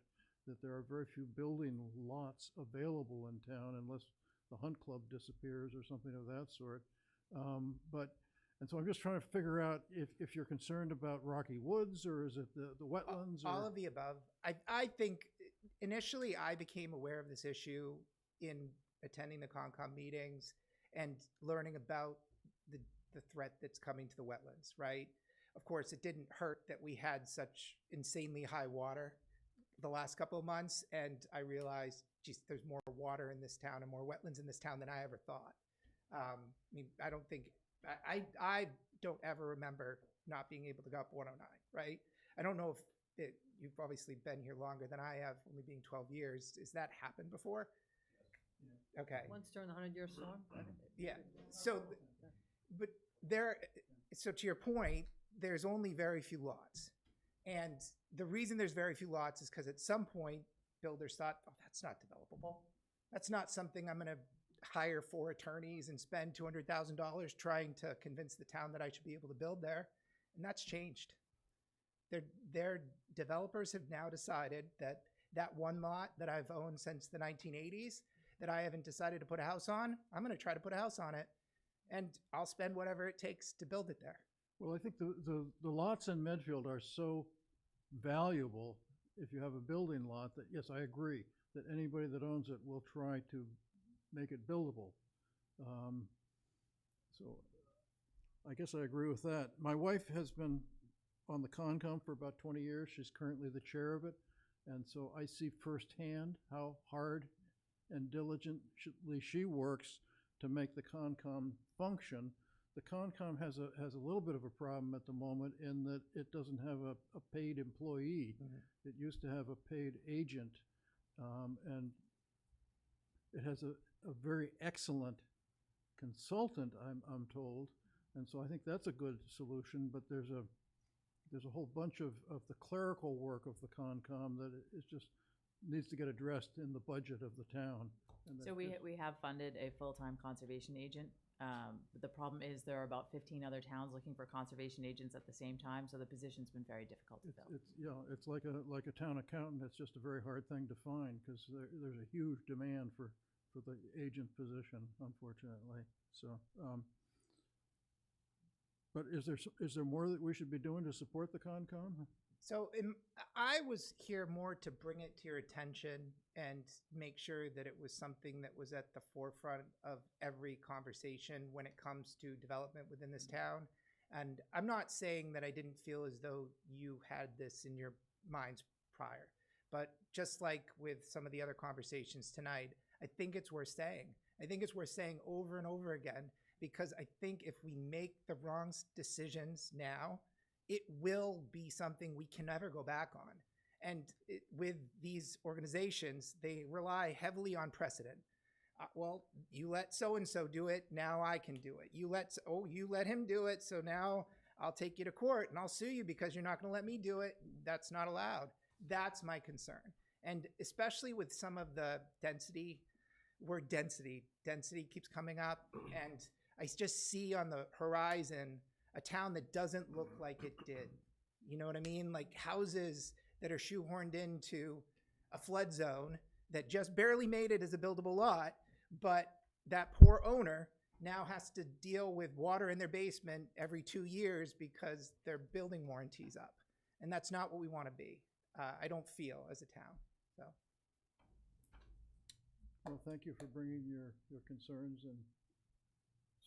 that there are very few building lots available in town unless the hunt club disappears or something of that sort. And so I'm just trying to figure out if you're concerned about Rocky Woods, or is it the wetlands? All of the above. I think initially I became aware of this issue in attending the Concom meetings and learning about the threat that's coming to the wetlands, right? Of course, it didn't hurt that we had such insanely high water the last couple of months, and I realized, geez, there's more water in this town and more wetlands in this town than I ever thought. I mean, I don't ever remember not being able to go up 109, right? I don't know if you've obviously been here longer than I have, only being 12 years. Has that happened before? Yeah. Okay. Once during the 100-year storm? Yeah. So to your point, there's only very few lots. And the reason there's very few lots is because at some point, builders thought, oh, that's not developable. That's not something I'm going to hire 4 attorneys and spend $200,000 trying to convince the town that I should be able to build there. And that's changed. Their developers have now decided that one lot that I've owned since the 1980s that I haven't decided to put a house on, I'm going to try to put a house on it. And I'll spend whatever it takes to build it there. Well, I think the lots in Medfield are so valuable, if you have a building lot, that yes, I agree, that anybody that owns it will try to make it buildable. So I guess I agree with that. My wife has been on the Concom for about 20 years. She's currently the chair of it. And so I see firsthand how hard and diligently she works to make the Concom function. The Concom has a little bit of a problem at the moment in that it doesn't have a paid employee. Mm-hmm. It used to have a paid agent, and it has a very excellent consultant, I'm told, and so I think that's a good solution. But there's a whole bunch of the clerical work of the Concom that it just needs to get addressed in the budget of the town. So we have funded a full-time conservation agent. The problem is there are about 15 other towns looking for conservation agents at the same time, so the position's been very difficult to fill. It's like a town accountant. It's just a very hard thing to find because there's a huge demand for the agent position, unfortunately. So, but is there more that we should be doing to support the Concom? So I was here more to bring it to your attention and make sure that it was something that was at the forefront of every conversation when it comes to development within this town. And I'm not saying that I didn't feel as though you had this in your minds prior, but just like with some of the other conversations tonight, I think it's worth saying. I think it's worth saying over and over again, because I think if we make the wrong decisions now, it will be something we can never go back on. And with these organizations, they rely heavily on precedent. Well, you let so-and-so do it, now I can do it. You let him do it, so now I'll take you to court and I'll sue you because you're not gonna let me do it. That's not allowed. That's my concern. And especially with some of the density keeps coming up, and I just see on the horizon a town that doesn't look like it did. You know what I mean? Like houses that are shoehorned into a flood zone that just barely made it as a buildable lot, but that poor owner now has to deal with water in their basement every 2 years because their building warranty's up. And that's not what we want to be, I don't feel, as a town. So, Well, thank you for bringing your concerns and.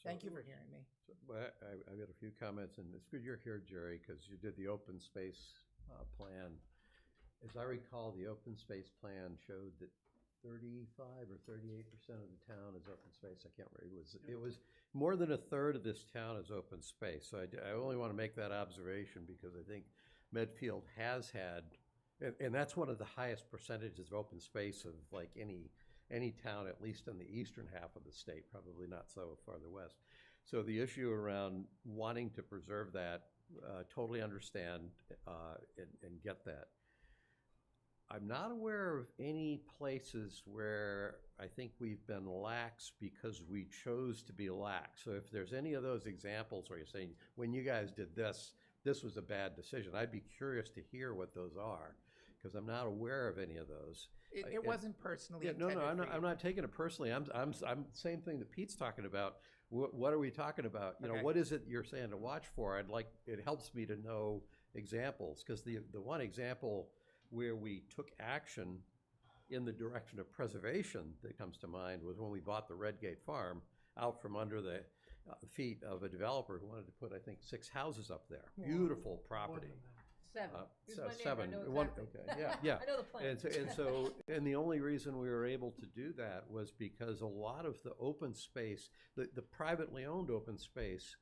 thank you for hearing me. Well, I've got a few comments, and it's good you're here, Jerry, because you did the open space plan. As I recall, the open space plan showed that 35 or 38% of the town is open space. I can't remember. It was more than a third of this town is open space. So I only want to make that observation because I think Medfield has had, and that's one of the highest percentages of open space of like any town, at least in the eastern half of the state, probably not so farther west. So the issue around wanting to preserve that, totally understand and get that. I'm not aware of any places where I think we've been lax because we chose to be lax. So if there's any of those examples where you're saying, when you guys did this, this was a bad decision, I'd be curious to hear what those are, because I'm not aware of any of those. It wasn't personally no, intended. I'm not taking it personally. I'm same thing that Pete's talking about. What are we talking about? You know, what is it you're saying to watch for? It helps me to know examples, because the one example where we took action in the direction of preservation that comes to mind was when we bought the Redgate Farm out from under the feet of a developer who wanted to put, I think, 6 houses up there. Beautiful property. 7. Here's my neighbor, I 7. know One, exactly. okay, yeah. I know the plan. And the only reason we were able to do that was because a lot of the open space, the privately owned open space,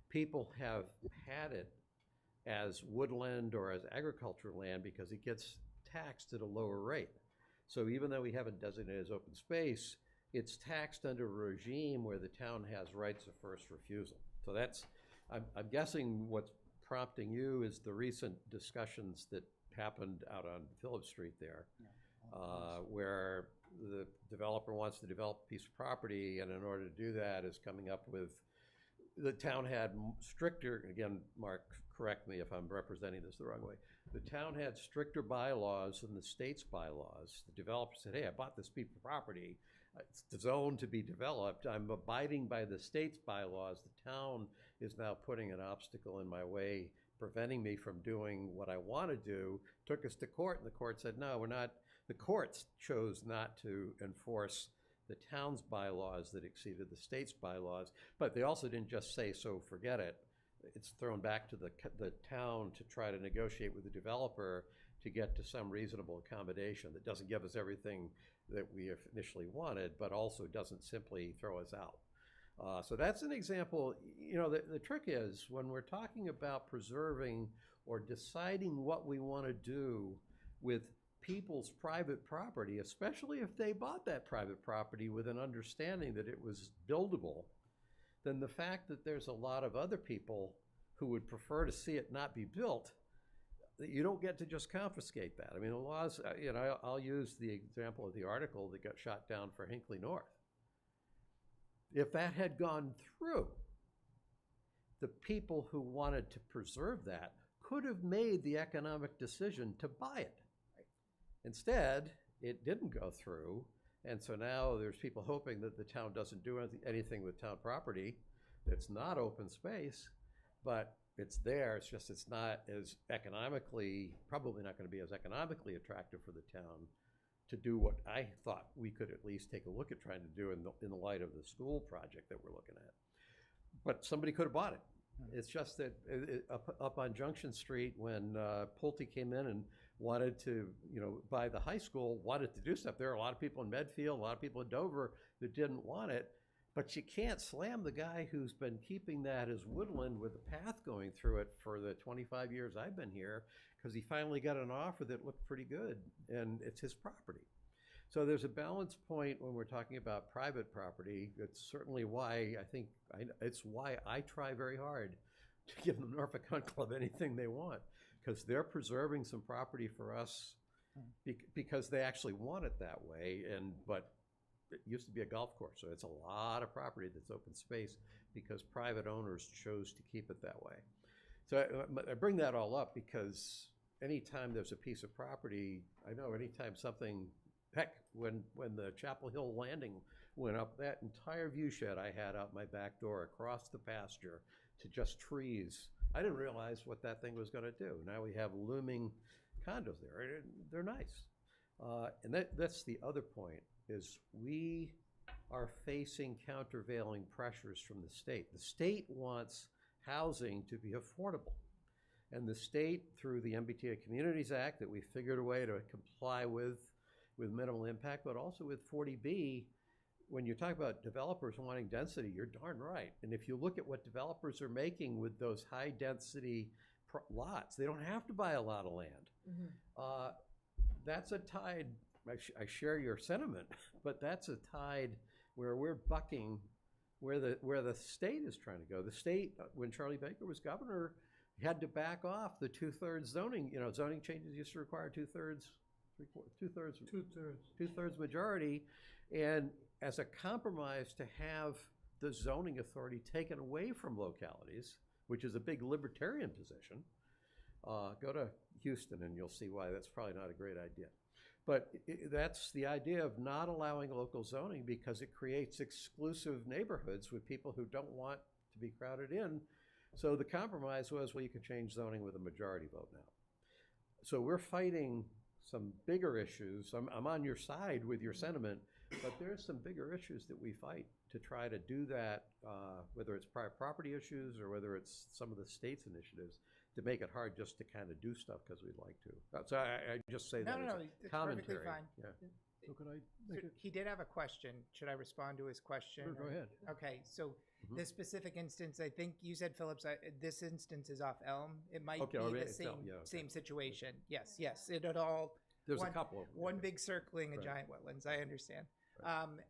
people have had it as woodland or as agricultural land because it gets taxed at a lower rate. So even though we haven't designated as open space, it's taxed under a regime where the town has rights of first refusal. So that's, I'm guessing what's prompting you is the recent discussions that happened out on Phillip Street there, where the developer wants to develop a piece of property, and in order to do that is coming up with, the town had stricter, again, Mark, correct me if I'm representing this the wrong way, the town had stricter bylaws than the state's bylaws. The developer said, hey, I bought this piece of property, it's zoned to be developed, I'm abiding by the state's bylaws, the town is now putting an obstacle in my way, preventing me from doing what I want to do, took us to court, and the court said, no, we're not, the courts chose not to enforce the town's bylaws that exceeded the state's bylaws, but they also didn't just say, so forget it. It's thrown back to the town to try to negotiate with the developer to get to some reasonable accommodation that doesn't give us everything that we initially wanted, but also doesn't simply throw us out. So that's an example. You know, the trick is when we're talking about preserving or deciding what we want to do with people's private property, especially if they bought that private property with an understanding that it was buildable, then the fact that there's a lot of other people who would prefer to see it not be built, that you don't get to just confiscate that. I mean, the laws, you know, I'll use the example of the article that got shot down for Hinckley North. If that had gone through, the people who wanted to preserve that could have made the economic decision to buy it. Instead, it didn't go through, and so now there's people hoping that the town doesn't do anything with town property that's not open space, but it's there, it's just it's not as economically, probably not going to be as economically attractive for the town to do what I thought we could at least take a look at trying to do in the light of the school project that we're looking at. But somebody could have bought it. It's just that up on Junction Street, when Pulte came in and wanted to, you know, buy the high school, wanted to do stuff. There are a lot of people in Medfield, a lot of people in Dover that didn't want it, but you can't slam the guy who's been keeping that as woodland with a path going through it for the 25 years I've been here, because he finally got an offer that looked pretty good, and it's his property. So there's a balance point when we're talking about private property. It's certainly why it's why I try very hard to give the Norfolk Hunt Club anything they want, because they're preserving some property for us because they actually want it that way. But it used to be a golf course, so it's a lot of property that's open space because private owners chose to keep it that way. So I bring that all up because anytime there's a piece of property, I know anytime something, heck, when the Chapel Hill Landing went up, that entire view shed I had out my back door across the pasture to just trees, I didn't realize what that thing was gonna do. Now we have looming condos there. They're nice. And that's the other point, is we are facing countervailing pressures from the state. The state wants housing to be affordable. And the state, through the MBTA Communities Act that we figured a way to comply with minimal impact, but also with 40B, when you talk about developers wanting density, you're darn right. And if you look at what developers are making with those high density lots, they don't have to buy a lot of land. That's a tide, I share your sentiment, but that's a tide where we're bucking where the state is trying to go. The state, when Charlie Baker was governor, had to back off the 2/3 zoning. You know, zoning changes used to require 2/3 majority, and as a compromise to have the zoning authority taken away from localities, which is a big libertarian position. Go to Houston and you'll see why that's probably not a great idea. But that's the idea of not allowing local zoning, because it creates exclusive neighborhoods with people who don't want to be crowded in. So the compromise was, well, you can change zoning with a majority vote now. So we're fighting some bigger issues. I'm on your side with your sentiment, but there's some bigger issues that we fight to try to do that, whether it's private property issues or whether it's some of the state's initiatives, to make it hard just to kind of do stuff because we'd like to. So I just say that No, as it's a commentary. perfectly fine. Yeah. So could I So make a, he did have a question. Should I respond to his question? Sure, go or- ahead. Okay, so this specific instance, I think you said, Phillips, this instance is off Elm. It might Okay, be the it's same, Elm, yeah, okay. same situation. Yes, yes, it had all. There's one, a couple of them. One big circling a Right. giant wetlands, I understand.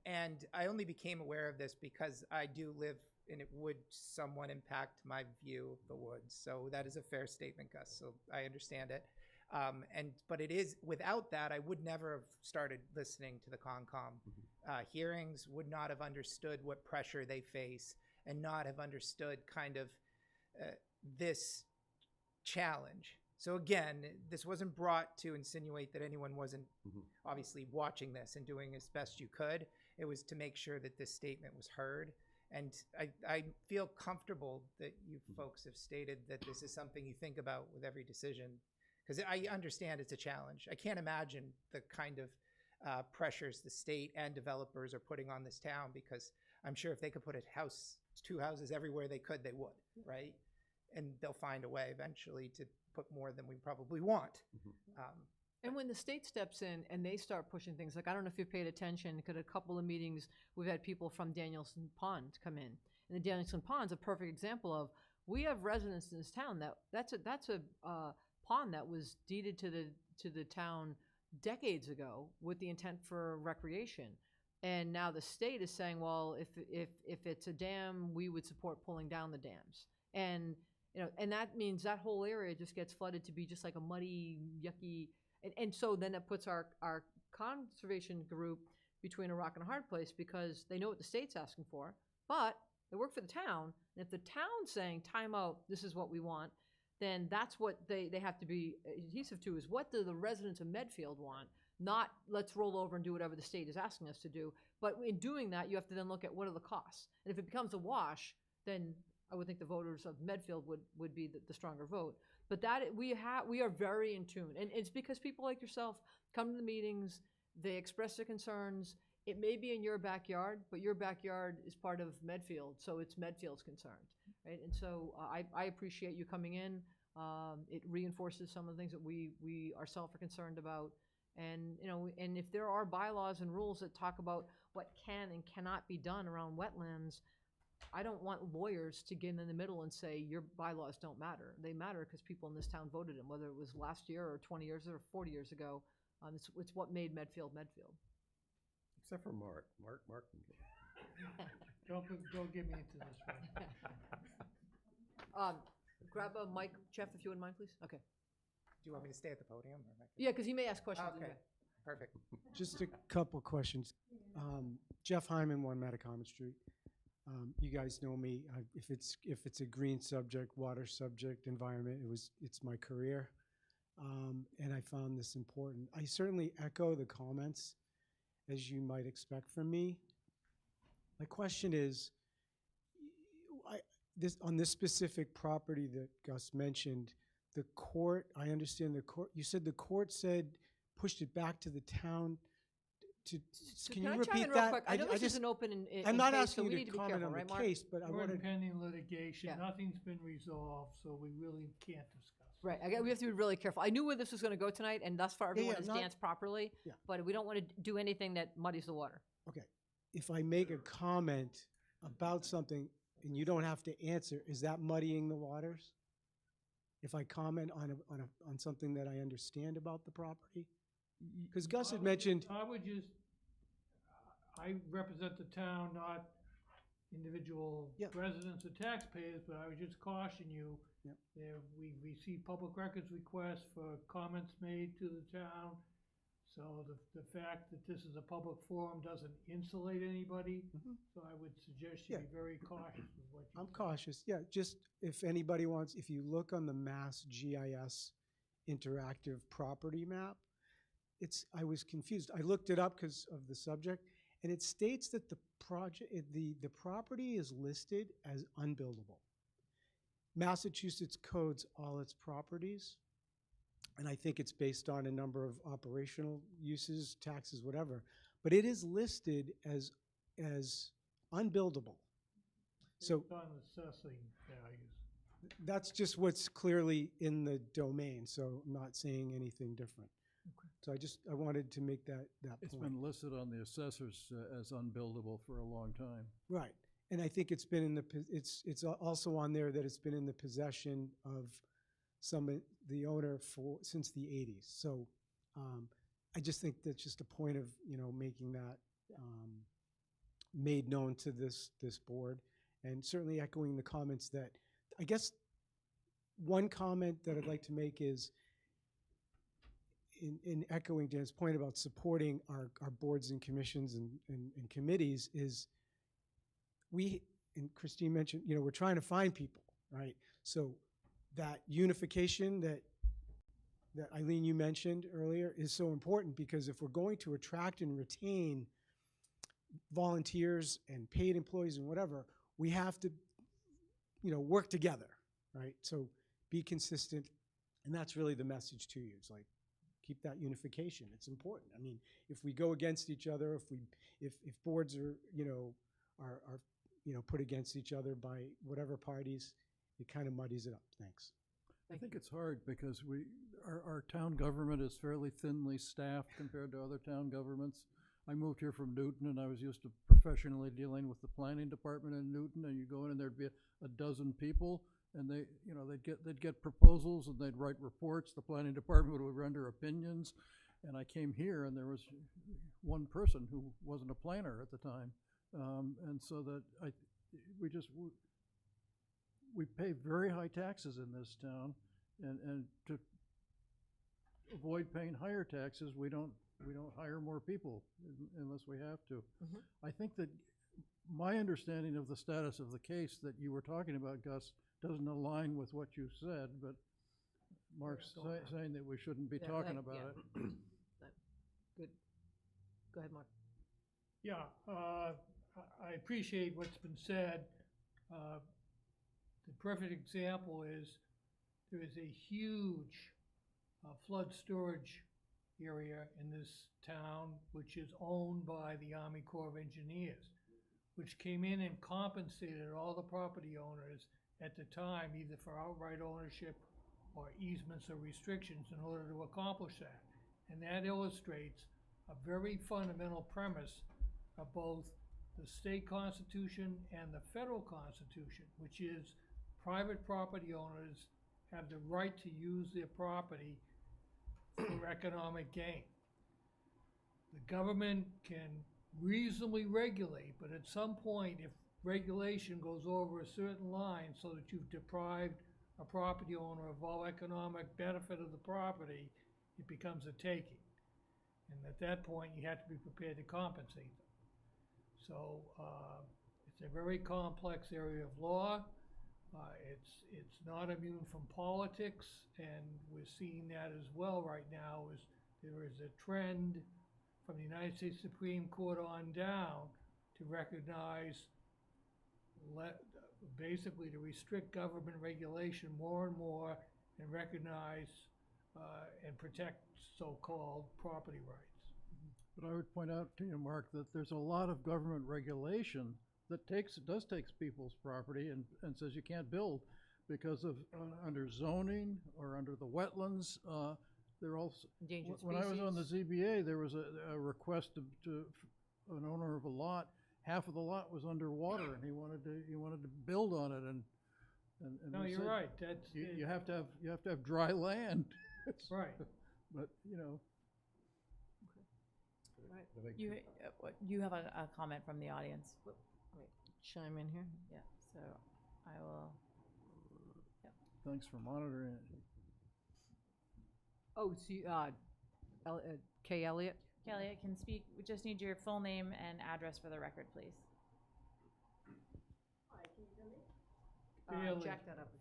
And I only became aware of this because I do live, and it would somewhat impact my view of the woods. So that is a fair statement, Gus, so I understand it. But it is, without that, I would never have started listening to the Concom hearings, would not have understood what pressure they face, and not have understood kind of this challenge. So again, this wasn't brought to insinuate that anyone wasn't obviously watching this and doing as best you could. It was to make sure that this statement was heard. And I feel comfortable that you folks have stated that this is something you think about with every decision, because I understand it's a challenge. I can't imagine the kind of pressures the state and developers are putting on this town, because I'm sure if they could put two houses everywhere they could, they would, right? And they'll find a way eventually to put more than we probably want. And when the state steps in and they start pushing things, like, I don't know if you've paid attention, because a couple of meetings, we've had people from Danielson Pond come in. And the Danielson Pond's a perfect example of, we have residents in this town that's a pond that was deeded to the town decades ago with the intent for recreation. And now the state is saying, well, if it's a dam, we would support pulling down the dams. And and that means that whole area just gets flooded to be just like a muddy, yucky, and so then it puts our conservation group between a rock and a hard place, because they know what the state's asking for, but they work for the town. And if the town's saying, time out, this is what we want, then that's what they have to be adhesive to, is what do the residents of Medfield want, not let's roll over and do whatever the state is asking us to do. But in doing that, you have to then look at what are the costs. And if it becomes a wash, then I would think the voters of Medfield would be the stronger vote. But we are very in tune. And it's because people like yourself come to the meetings, they express their concerns. It may be in your backyard, but your backyard is part of Medfield, so it's Medfield's concerns, right? And so I appreciate you coming in. It reinforces some of the things that we ourselves are concerned about. And and if there are bylaws and rules that talk about what can and cannot be done around wetlands, I don't want lawyers to get in the middle and say your bylaws don't matter. They matter because people in this town voted them, whether it was last year or 20 years or 40 years ago. It's what made Medfield Medfield. Except for Mark. Mark can get it. Don't get me into this one. Grab a mic, Jeff, if you wouldn't mind, please. Okay. Do you want me to stay at the podium? Or Yeah, because he may ask questions. Okay, perfect. Just a couple questions. Jeff Hyman, 1 Metacomet Street. You guys know me. If it's a green subject, water subject, environment, it's my career. and I found this important. I certainly echo the comments, as you might expect from me. My question is, on this specific property that Gus mentioned, the court, I understand the court, you said the court said, pushed it back to the town to, can you I chime repeat in real that? quick? I know this is an open I'm not case, asking so we you need to to be comment careful, on right, the Mark? case, but I We're in wanted, pending litigation, Yeah. nothing's been resolved, so we really can't discuss. Right, we have to be really careful. I knew where this was gonna go tonight, and thus far, everyone yeah, has not- danced properly, Yeah. but we don't wanna do anything that muddies the water. okay. If I make a comment about something and you don't have to answer, is that muddying the waters? If I comment on something that I understand about the property? Because Gus had mentioned, I would just, I represent the town, not individual Yeah. residents or taxpayers, but I would just caution you. Yep. We receive public records requests for comments made to the town. So the fact that this is a public forum doesn't insulate anybody. So I would suggest you Yeah. be very cautious with what you I'm say. cautious, yeah, just if anybody wants, if you look on the Mass GIS interactive property map, I was confused. I looked it up because of the subject, and it states that the property is listed as unbuildable. Massachusetts codes all its properties, and I think it's based on a number of operational uses, taxes, whatever, but it is listed as unbuildable. So Based on assessing values. that's just what's clearly in the domain, so I'm not saying anything different. So I wanted to make that It's point. been listed on the assessors as unbuildable for a long time. Right, and I think it's been in it's also on there that it's been in the possession of the owner since the 80s. So I just think that's just a point of, making that made known to this board, and certainly echoing the comments that, I guess one comment that I'd like to make is, in echoing Dan's point about supporting our boards and commissions and committees, is and Christine mentioned, we're trying to find people, right? So that unification that Eileen, you mentioned earlier, is so important, because if we're going to attract and retain volunteers and paid employees and whatever, we have to, work together, right? So be consistent, and that's really the message to you. It's like, keep that unification. It's important. I mean, if we go against each other, if boards are, are put against each other by whatever parties, it kind of muddies it up. Thanks. I think it's hard because our town government is fairly thinly staffed compared to other town governments. I moved here from Newton, and I was used to professionally dealing with the planning department in Newton, and you go in and there'd be a dozen people, and they'd get proposals and they'd write reports. The planning department would render opinions, and I came here and there was one person who wasn't a planner at the time, and so that we pay very high taxes in this town, and to avoid paying higher taxes, we don't hire more people unless we have to. I think that my understanding of the status of the case that you were talking about, Gus, doesn't align with what you said, but Mark's saying that we shouldn't be talking about it. Good. Go ahead, Mark. Yeah, I appreciate what's been said. The perfect example is there is a huge flood storage area in this town, which is owned by the Army Corps of Engineers, which came in and compensated all the property owners at the time, either for outright ownership or easements or restrictions, in order to accomplish that. And that illustrates a very fundamental premise of both the state constitution and the federal constitution, which is private property owners have the right to use their property for economic gain. The government can reasonably regulate, but at some point, if regulation goes over a certain line so that you've deprived a property owner of all economic benefit of the property, it becomes a taking. And at that point, you have to be prepared to compensate them. So it's a very complex area of law. It's not immune from politics, and we're seeing that as well right now. Is there is a trend from the United States Supreme Court on down to recognize, basically to restrict government regulation more and more, and recognize and protect so-called property rights. But I would point out to you, Mark, that there's a lot of government regulation that does take people's property and says you can't build because of under zoning or under the wetlands. They're also Endangered when I was on the species. ZBA, there was a request to an owner of a lot. Half of the lot was underwater, and he wanted to build on it, and No, we you're said, right. That's you have to have dry land. right. But you know. You have a comment from the audience. Wait, chime in here. Yeah, so I will. Thanks for monitoring it. Oh, see, Kay Elliott. Elliot can speak. We just need your full name and address for the record, please. Hi, can you hear me? Kay Elliott. Jack that up.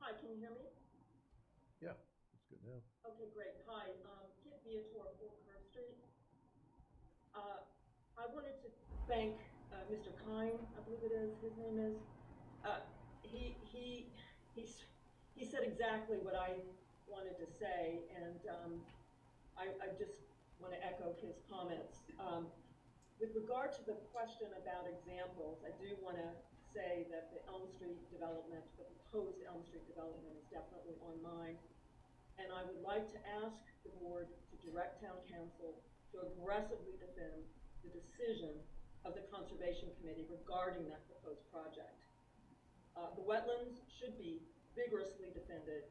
Hi, can you hear me? Yeah, it's good now. Okay, great. Hi, Kit Viator, 4 Kerr Street. I wanted to thank Mr. Kine, I believe it is, his name is. He said exactly what I wanted to say, and I just want to echo his comments. With regard to the question about examples, I do want to say that the Elm Street development, the proposed Elm Street development, is definitely on mine. And I would like to ask the board to direct town council to aggressively defend the decision of the Conservation Committee regarding that proposed project. The wetlands should be vigorously defended,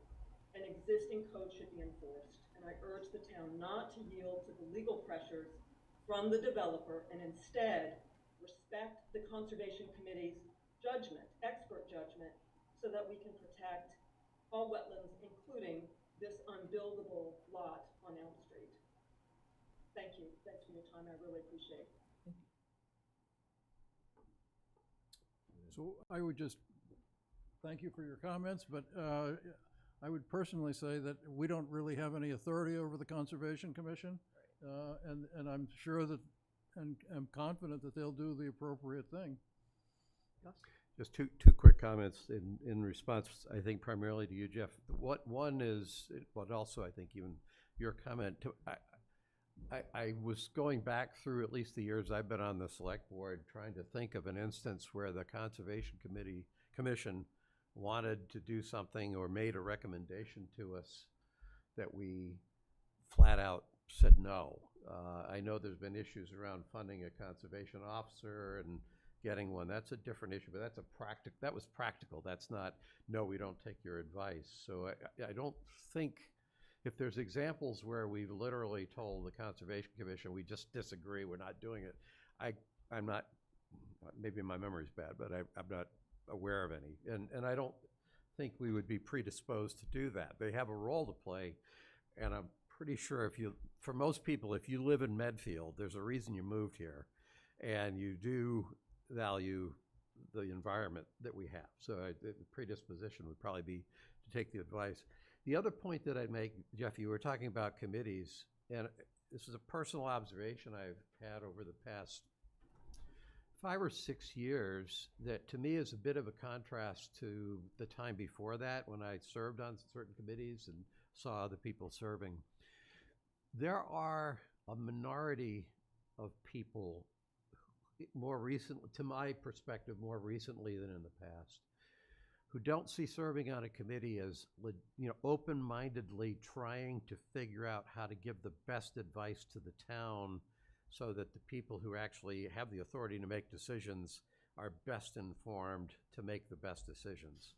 and existing code should be enforced. And I urge the town not to yield to the legal pressures from the developer, and instead respect the Conservation Committee's judgment, expert judgment, so that we can protect all wetlands, including this unbuildable lot on Elm Street. Thank you. Thanks for your time. I really appreciate it. So I would just thank you for your comments, but I would personally say that we don't really have any authority over the Conservation Commission, and I'm sure that, and I'm confident that they'll do the appropriate thing. Yes. Just two quick comments in response, I think primarily to you, Jeff. One is, but also I think even your comment, I was going back through at least the years I've been on the select board trying to think of an instance where the Conservation Commission wanted to do something or made a recommendation to us that we flat out said no. I know there's been issues around funding a conservation officer and getting one. That's a different issue, but that was practical. That's not, no, we don't take your advice. So I don't think, if there's examples where we've literally told the Conservation Commission, we just disagree, we're not doing it, I'm not, maybe my memory's bad, but I'm not aware of any. And I don't think we would be predisposed to do that. They have a role to play, and I'm pretty sure for most people, if you live in Medfield, there's a reason you moved here, and you do value the environment that we have. So the predisposition would probably be to take the advice. The other point that I'd make, Jeff, you were talking about committees, and this is a personal observation I've had over the past 5 or 6 years that to me is a bit of a contrast to the time before that when I served on certain committees and saw other people serving. There are a minority of people more recently, to my perspective, more recently than in the past, who don't see serving on a committee as, open-mindedly trying to figure out how to give the best advice to the town so that the people who actually have the authority to make decisions are best informed to make the best decisions.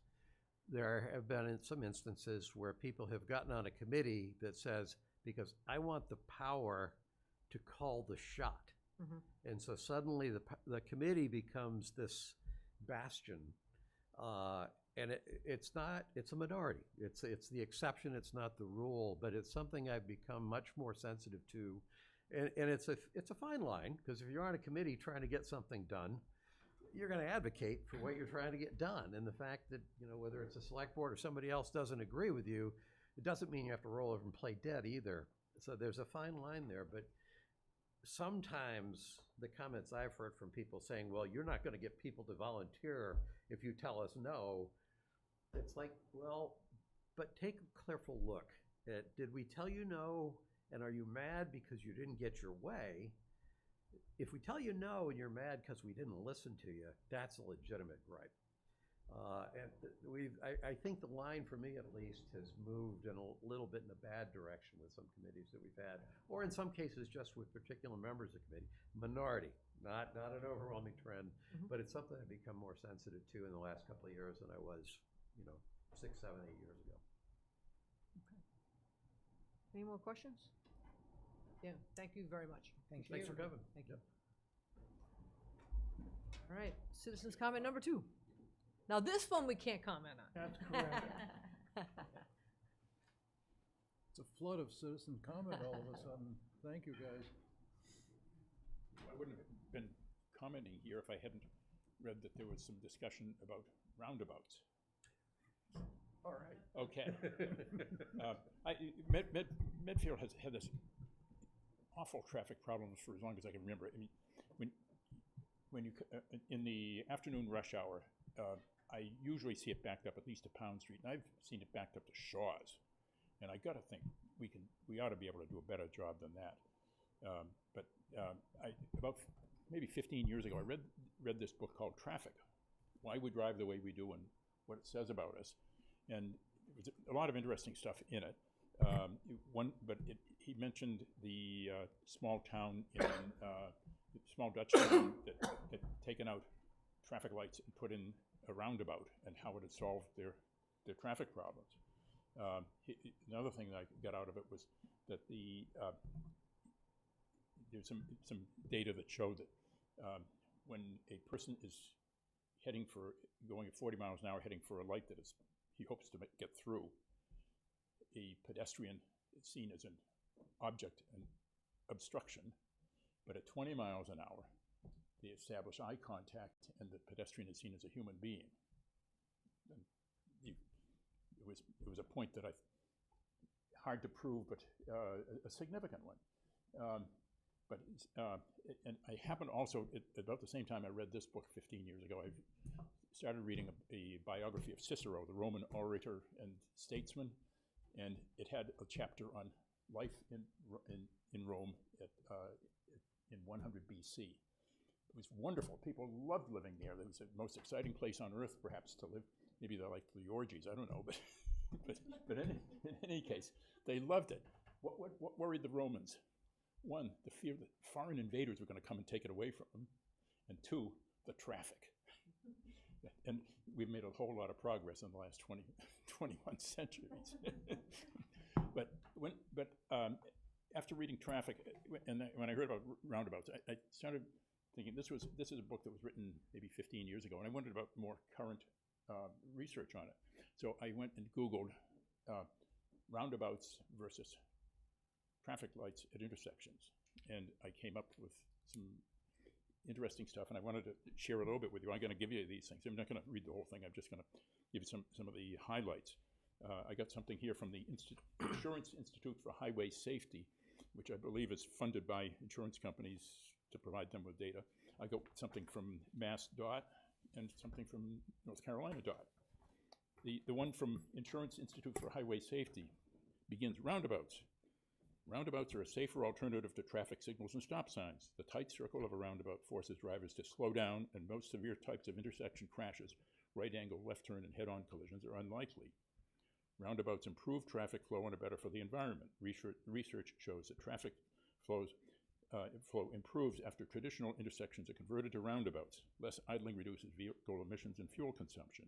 There have been in some instances where people have gotten on a committee that says, because I want the power to call the shot. Mm-hmm. And so suddenly the committee becomes this bastion, and it's a minority. It's the exception, it's not the rule, but it's something I've become much more sensitive to And it's a fine line, because if you're on a committee trying to get something done, you're going to advocate for what you're trying to get done. And the fact that, whether it's a select board or somebody else doesn't agree with you, it doesn't mean you have to roll over and play dead either. So there's a fine line there. But sometimes the comments I've heard from people saying, well, you're not going to get people to volunteer if you tell us no. It's like, well, but take a careful look at, did we tell you no, and are you mad because you didn't get your way? If we tell you no and you're mad because we didn't listen to you, that's a legitimate gripe. I think the line, for me at least, has moved in a little bit in a bad direction with some committees that we've had, or in some cases just with particular members of the committee. Minority, not an overwhelming trend, but it's something I've become more sensitive to in the last couple of years than I was, 6, 7, 8 years ago. Okay. Any more questions? Yeah, thank you very much. Thank you. Thanks for coming. Thank you. All right, citizens' comment number 2. Now, this one we can't comment on. That's correct. It's a flood of citizen comment all of a sudden. Thank you, guys. I wouldn't have been commenting here if I hadn't read that there was some discussion about roundabouts. All right. Okay. Medfield has had this awful traffic problems for as long as I can remember. I mean, when you in the afternoon rush hour, I usually see it backed up at least to Pound Street, and I've seen it backed up to Shaw's. And I got to think we ought to be able to do a better job than that. About maybe 15 years ago, I read this book called Traffic: Why We Drive the Way We Do and What It Says About Us. And there was a lot of interesting stuff in it. He mentioned the small town in small Dutch town that had taken out traffic lights and put in a roundabout, and how it had solved their traffic problems. Another thing that I got out of it was that there's some data that showed that when a person is going at 40 miles an hour, heading for a light that he hopes to get through, a pedestrian is seen as an object and obstruction, but at 20 miles an hour, they establish eye contact, and the pedestrian is seen as a human being. And it was a point that hard to prove, but a significant one. And I happened also, at about the same time I read this book 15 years ago, I started reading a biography of Cicero, the Roman orator and statesman, and it had a chapter on life in Rome in 100 BC. It was wonderful. People loved living there. It was the most exciting place on earth, perhaps, to live. Maybe they liked the orgies, I don't know, but in any case, they loved it. What worried the Romans? 1, the fear that foreign invaders were going to come and take it away from them, and 2, the traffic. And we've made a whole lot of progress in the last 21 centuries. but after reading Traffic, and when I heard about roundabouts, I started thinking this is a book that was written maybe 15 years ago, and I wondered about more current research on it. So I went and Googled roundabouts versus traffic lights at intersections, and I came up with some interesting stuff, and I wanted to share a little bit with you. I'm going to give you these things. I'm not going to read the whole thing. I'm just going to give you some of the highlights. I got something here from the Insurance Institute for Highway Safety, which I believe is funded by insurance companies to provide them with data. I got something from Mass DOT and something from North Carolina DOT. The one from Insurance Institute for Highway Safety begins: roundabouts. Roundabouts are a safer alternative to traffic signals and stop signs. The tight circle of a roundabout forces drivers to slow down, and most severe types of intersection crashes, right angle, left turn, and head-on collisions are unlikely. Roundabouts improve traffic flow and are better for the environment. Research shows that traffic flow improves after traditional intersections are converted to roundabouts. Less idling reduces vehicle emissions and fuel consumption.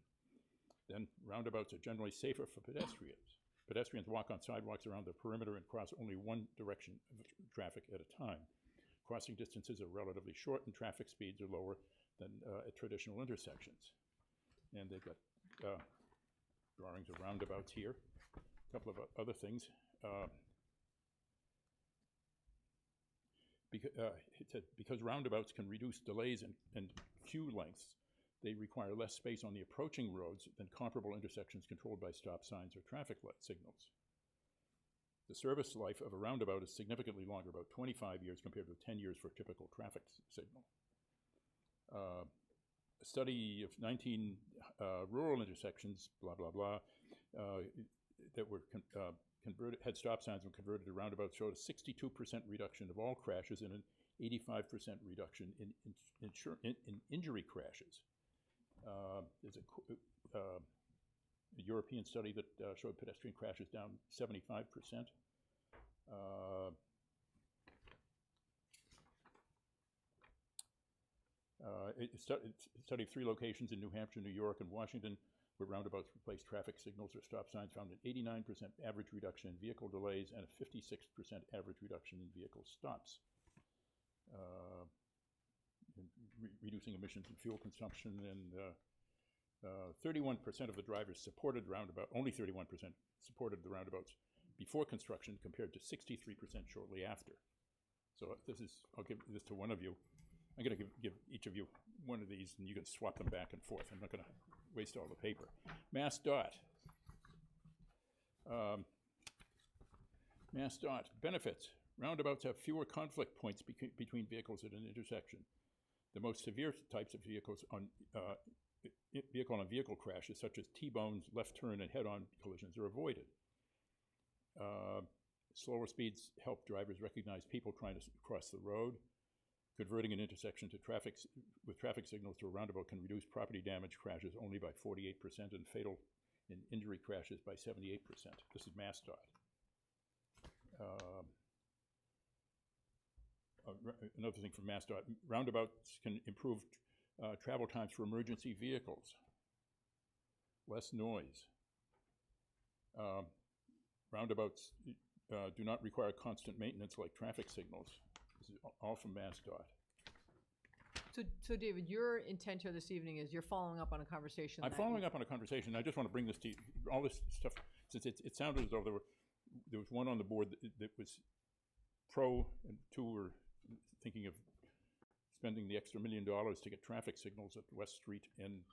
Then roundabouts are generally safer for pedestrians. Pedestrians walk on sidewalks around the perimeter and cross only one direction of traffic at a time. Crossing distances are relatively short and traffic speeds are lower than at traditional intersections. And they've got drawings of roundabouts here. A couple of other things. it said, because roundabouts can reduce delays and queue lengths, they require less space on the approaching roads than comparable intersections controlled by stop signs or traffic light signals. The service life of a roundabout is significantly longer, about 25 years compared with 10 years for a typical traffic signal. A study of 19 rural intersections, blah, blah, blah, that were converted, had stop signs and converted to roundabouts showed a 62% reduction of all crashes and an 85% reduction in injury crashes. There's a European study that showed pedestrian crashes down 75%. A study of 3 locations in New Hampshire, New York, and Washington where roundabouts replaced traffic signals or stop signs found an 89% average reduction in vehicle delays and a 56% average reduction in vehicle stops. Reducing emissions and fuel consumption, and 31% of the drivers supported roundabout, only 31% supported the roundabouts before construction compared to 63% shortly after. So this is, I'll give this to one of you. I'm going to give each of you one of these, and you can swap them back and forth. I'm not going to waste all the paper. MassDOT. MassDOT benefits. Roundabouts have fewer conflict points between vehicles at an intersection. The most severe types of vehicles on vehicle-on-vehicle crashes, such as T-bones, left turn, and head-on collisions, are avoided. Slower speeds help drivers recognize people trying to cross the road. Converting an intersection to with traffic signals to a roundabout can reduce property damage crashes only by 48% and fatal in injury crashes by 78%. This is MassDOT. Another thing from MassDOT, roundabouts can improve travel times for emergency vehicles. Less noise. Roundabouts do not require constant maintenance like traffic signals. This is all from MassDOT. So David, your intent here this evening is you're following up on a conversation. I'm following up on a conversation. I just want to bring this to you, all this stuff, since it sounded as though there was one on the board that was pro, and 2 were thinking of spending the extra $1 million to get traffic signals at West Street and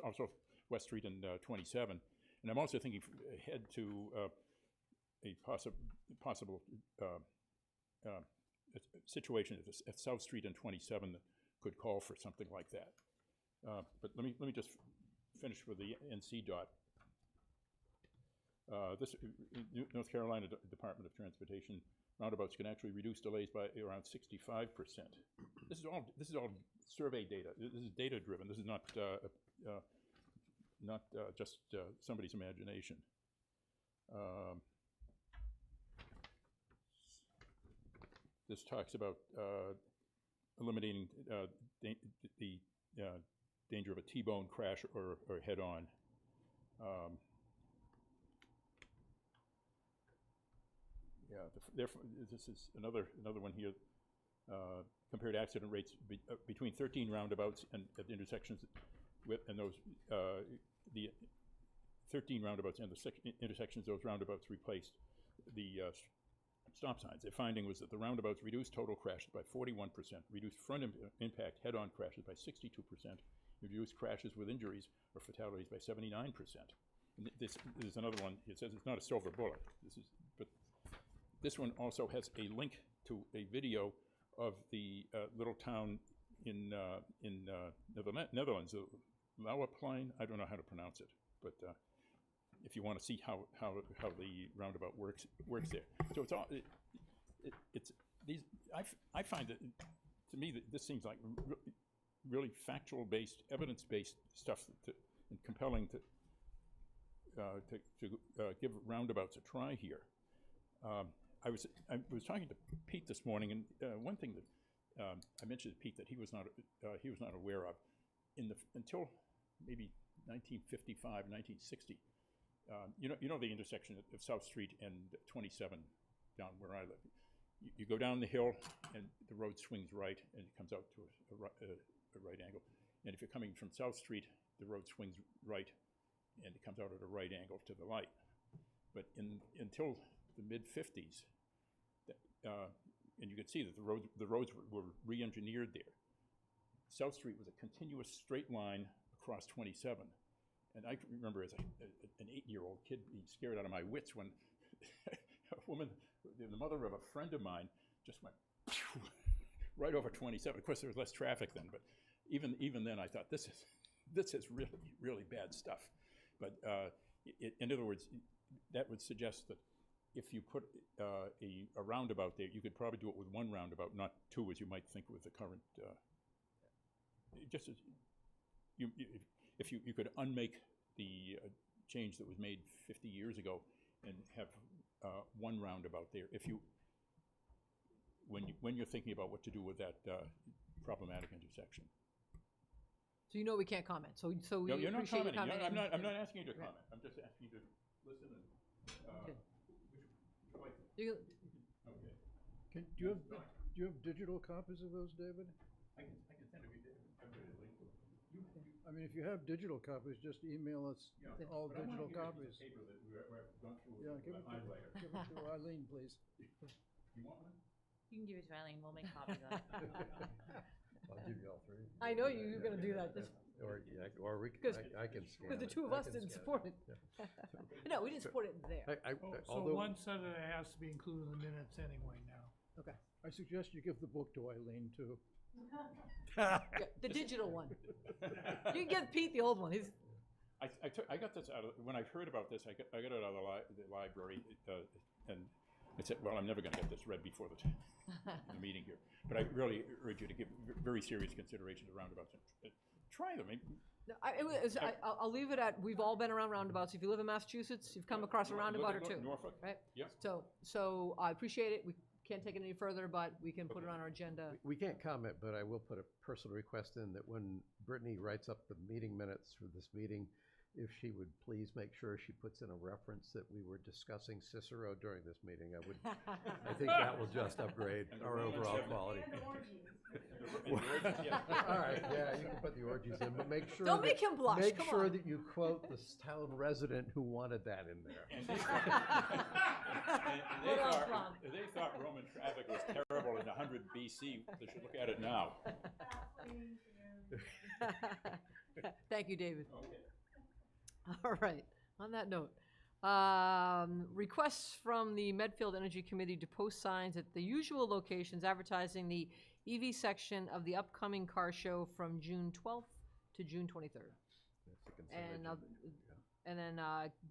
also West Street and 27. And I'm also thinking ahead to a possible situation at South Street and 27 that could call for something like that. But let me just finish with the NCDOT. This North Carolina Department of Transportation, roundabouts can actually reduce delays by around 65%. This is all survey data. This is data driven. This is not just somebody's imagination. This talks about eliminating the danger of a T-bone crash or head-on. Therefore, this is another one here. Compared accident rates between 13 roundabouts and at intersections and those the 13 roundabouts and the intersections those roundabouts replaced the stop signs. Their finding was that the roundabouts reduced total crashes by 41%, reduced front impact head-on crashes by 62%, reduced crashes with injuries or fatalities by 79%. And this is another one. It says it's not a silver bullet. But this one also has a link to a video of the little town in Netherlands, Lauwerplein. I don't know how to pronounce it, but if you want to see how the roundabout works there. So it's all it's these. I find that to me that this seems like really factual based, evidence based stuff and compelling to give roundabouts a try here. I was talking to Pete this morning, and one thing that I mentioned to Pete that he was not aware of until maybe 1955, 1960. You know the intersection of South Street and 27 down where I live. You go down the hill and the road swings right and it comes out to a right angle. And if you're coming from South Street, the road swings right and it comes out at a right angle to the light. But until the mid-50s, and you could see that the roads were re-engineered there. South Street was a continuous straight line across 27. And I can remember as an 8-year-old kid being scared out of my wits when a woman, the mother of a friend of mine, just went right over 27. Of course, there was less traffic then, but even then I thought, this is really, really bad stuff. But in other words, that would suggest that if you put a roundabout there, you could probably do it with one roundabout, not two, as you might think with the current. Just as if you could unmake the change that was made 50 years ago and have one roundabout there, when you're thinking about what to do with that problematic intersection. So you know we can't comment. So we No, you're not appreciate you commenting. commenting. I'm not asking you to comment. I'm just asking you to listen and. Okay. Okay. Do you have digital copies of those, David? I can send it to you. I mean, if you have digital copies, just email us all But I wanna digital hear copies. a piece of paper that we've gone through Yeah, with give a it highlighter. to Eileen, please. You want one? You can give it to Eileen, we'll make copies of it. I'll give you all three. I know you're going to do that. Or we, I can scan Because the it. two of I us can didn't scan support it. Yeah. No, we didn't support it there. So although, one set of it has to be included in the minutes anyway now. Okay. I suggest you give the book to Eileen, too. Yeah, the digital one. You can give Pete the old one. He's I got this out of, when I heard about this, I got it out of the library, and I said, well, I'm never going to get this read before the meeting here. But I really urge you to give very serious consideration to roundabouts. Try them. No, I'll leave it at, we've all been around roundabouts. If you live in Massachusetts, you've come across a roundabout or two. Norfolk. Right? Yep. So I appreciate it. We can't take it any further, but we can put it on our agenda. we can't comment, but I will put a personal request in that when Brittany writes up the meeting minutes for this meeting, if she would please make sure she puts in a reference that we were discussing Cicero during this meeting, I think that will just upgrade our overall quality. All right, yeah, you can put the orgies in, but make sure. Don't make him blush, Make come sure on. that you quote the town resident who wanted that in there. And they thought Roman traffic was terrible in 100 BC. They should look at it now. Thank you, David. Okay. All right, on that note, requests from the Medfield Energy Committee to post signs at the usual locations advertising the EV section of the upcoming car show from June 12th to June 23rd. And then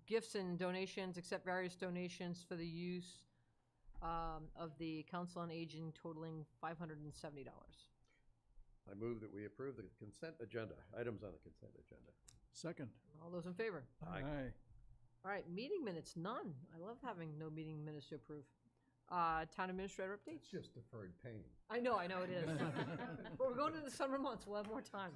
gifts and donations, accept various donations for the use of the Council on Aging totaling $570. I move that we approve the consent agenda, items on the consent agenda. Second. All those in favor? Aye. All right, meeting minutes, none. I love having no meeting minutes to approve. Town administrator updates? It's just deferred pain. I know it is. But we're going into the summer months, we'll have more time.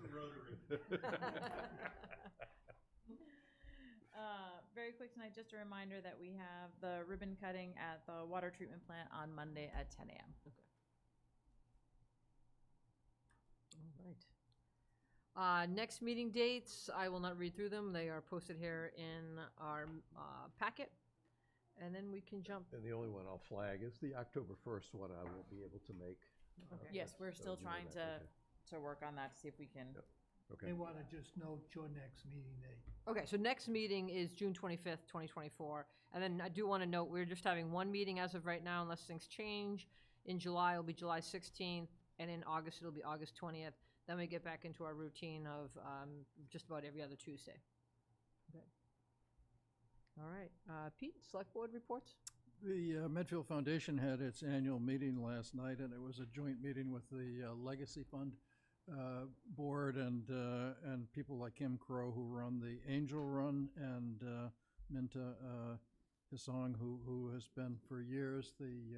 Very quick tonight, just a reminder that we have the ribbon cutting at the water treatment plant on Monday at 10 a.m. Okay. All right. Next meeting dates, I will not read through them. They are posted here in our packet. And then we can jump. And the only one I'll flag is the October 1st one I won't be able to make. Okay. Yes, we're So still you know trying that, to work on that to see if we can. Yep. Okay. They want to just note your next meeting date. Okay, so next meeting is June 25th, 2024. And then I do want to note, we're just having one meeting as of right now, unless things change. In July, it'll be July 16th, and in August, it'll be August 20th. Then we get back into our routine of just about every other Tuesday. Okay. All right. Pete, Select Board reports? The Medfield Foundation had its annual meeting last night, and it was a joint meeting with the Legacy Fund board and people like Kim Crow, who run the Angel Run, and Minta Hisong, who has been for years the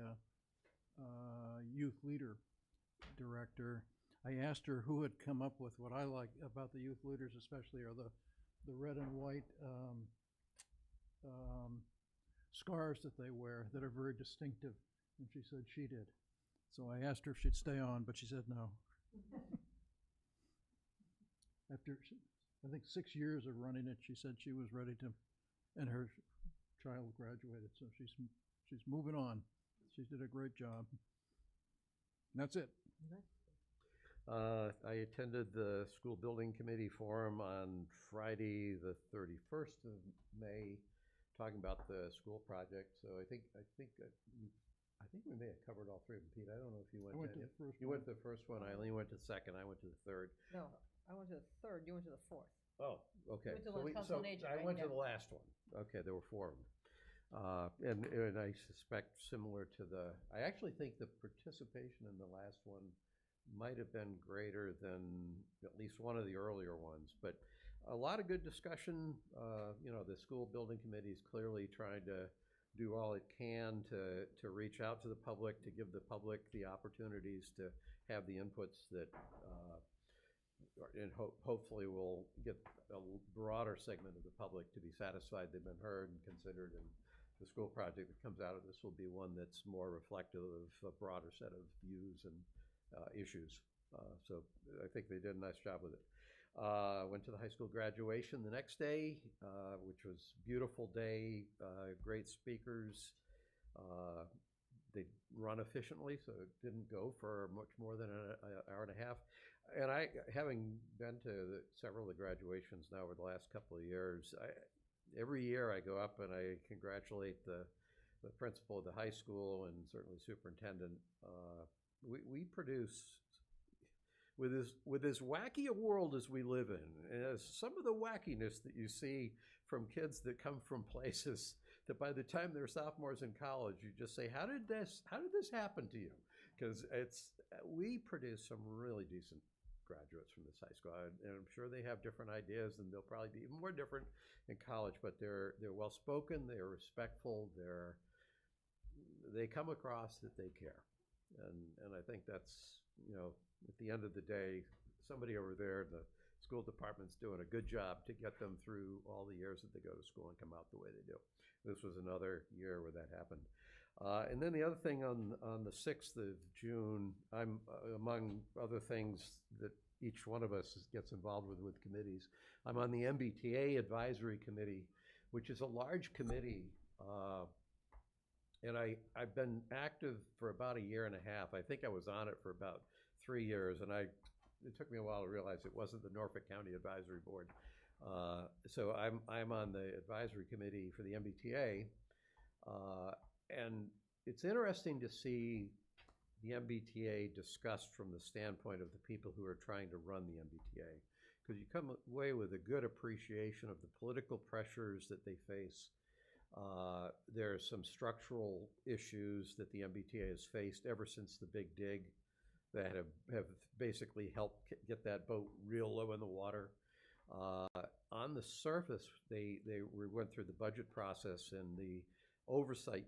youth leader director. I asked her who had come up with what I like about the youth leaders, especially are the red and white scarves that they wear that are very distinctive, and she said she did. So I asked her if she'd stay on, but she said no. After, I think, 6 years of running it, she said she was ready to, and her child graduated, so she's moving on. She did a great job. That's it. I attended the school building committee forum on Friday, the 31st of May, talking about the school project. So I think we may have covered all three of them. Pete, I don't know if you went. I went to the first You one. went to the first one. Eileen went to the second. I went to the third. No, I went to the third, you went to the fourth. Oh, okay. went to the Council on Aging, I right? went to Yeah. the last one. Okay, there were four of them. And I suspect similar to I actually think the participation in the last one might have been greater than at least one of the earlier ones, but a lot of good discussion. The school building committee is clearly trying to do all it can to reach out to the public, to give the public the opportunities to have the inputs that, and hopefully we'll get a broader segment of the public to be satisfied they've been heard and considered, and the school project that comes out of this will be one that's more reflective of a broader set of views and issues. So I think they did a nice job with it. Went to the high school graduation the next day, which was a beautiful day, great speakers. They run efficiently, so it didn't go for much more than an hour and a half. And having been to several of the graduations now over the last couple of years, every year I go up and I congratulate the principal of the high school and certainly superintendent. We produce, with as wacky a world as we live in, and as some of the wackiness that you see from kids that come from places that by the time they're sophomores in college, you just say, how did this happen to you? Because we produce some really decent graduates from this high school, and I'm sure they have different ideas, and they'll probably be even more different in college, but they're well spoken, they're respectful, they come across that they care. And I think that's, at the end of the day, somebody over there in the school department's doing a good job to get them through all the years that they go to school and come out the way they do. This was another year where that happened. And then the other thing on the 6th of June, I'm, among other things that each one of us gets involved with committees, I'm on the MBTA Advisory Committee, which is a large committee. And I've been active for about a year and a half. I think I was on it for about 3 years, and it took me a while to realize it wasn't the Norfolk County Advisory Board. So I'm on the advisory committee for the MBTA, and it's interesting to see the MBTA discussed from the standpoint of the people who are trying to run the MBTA, because you come away with a good appreciation of the political pressures that they face. There are some structural issues that the MBTA has faced ever since the Big Dig that have basically helped get that boat real low in the water. On the surface, we went through the budget process, and the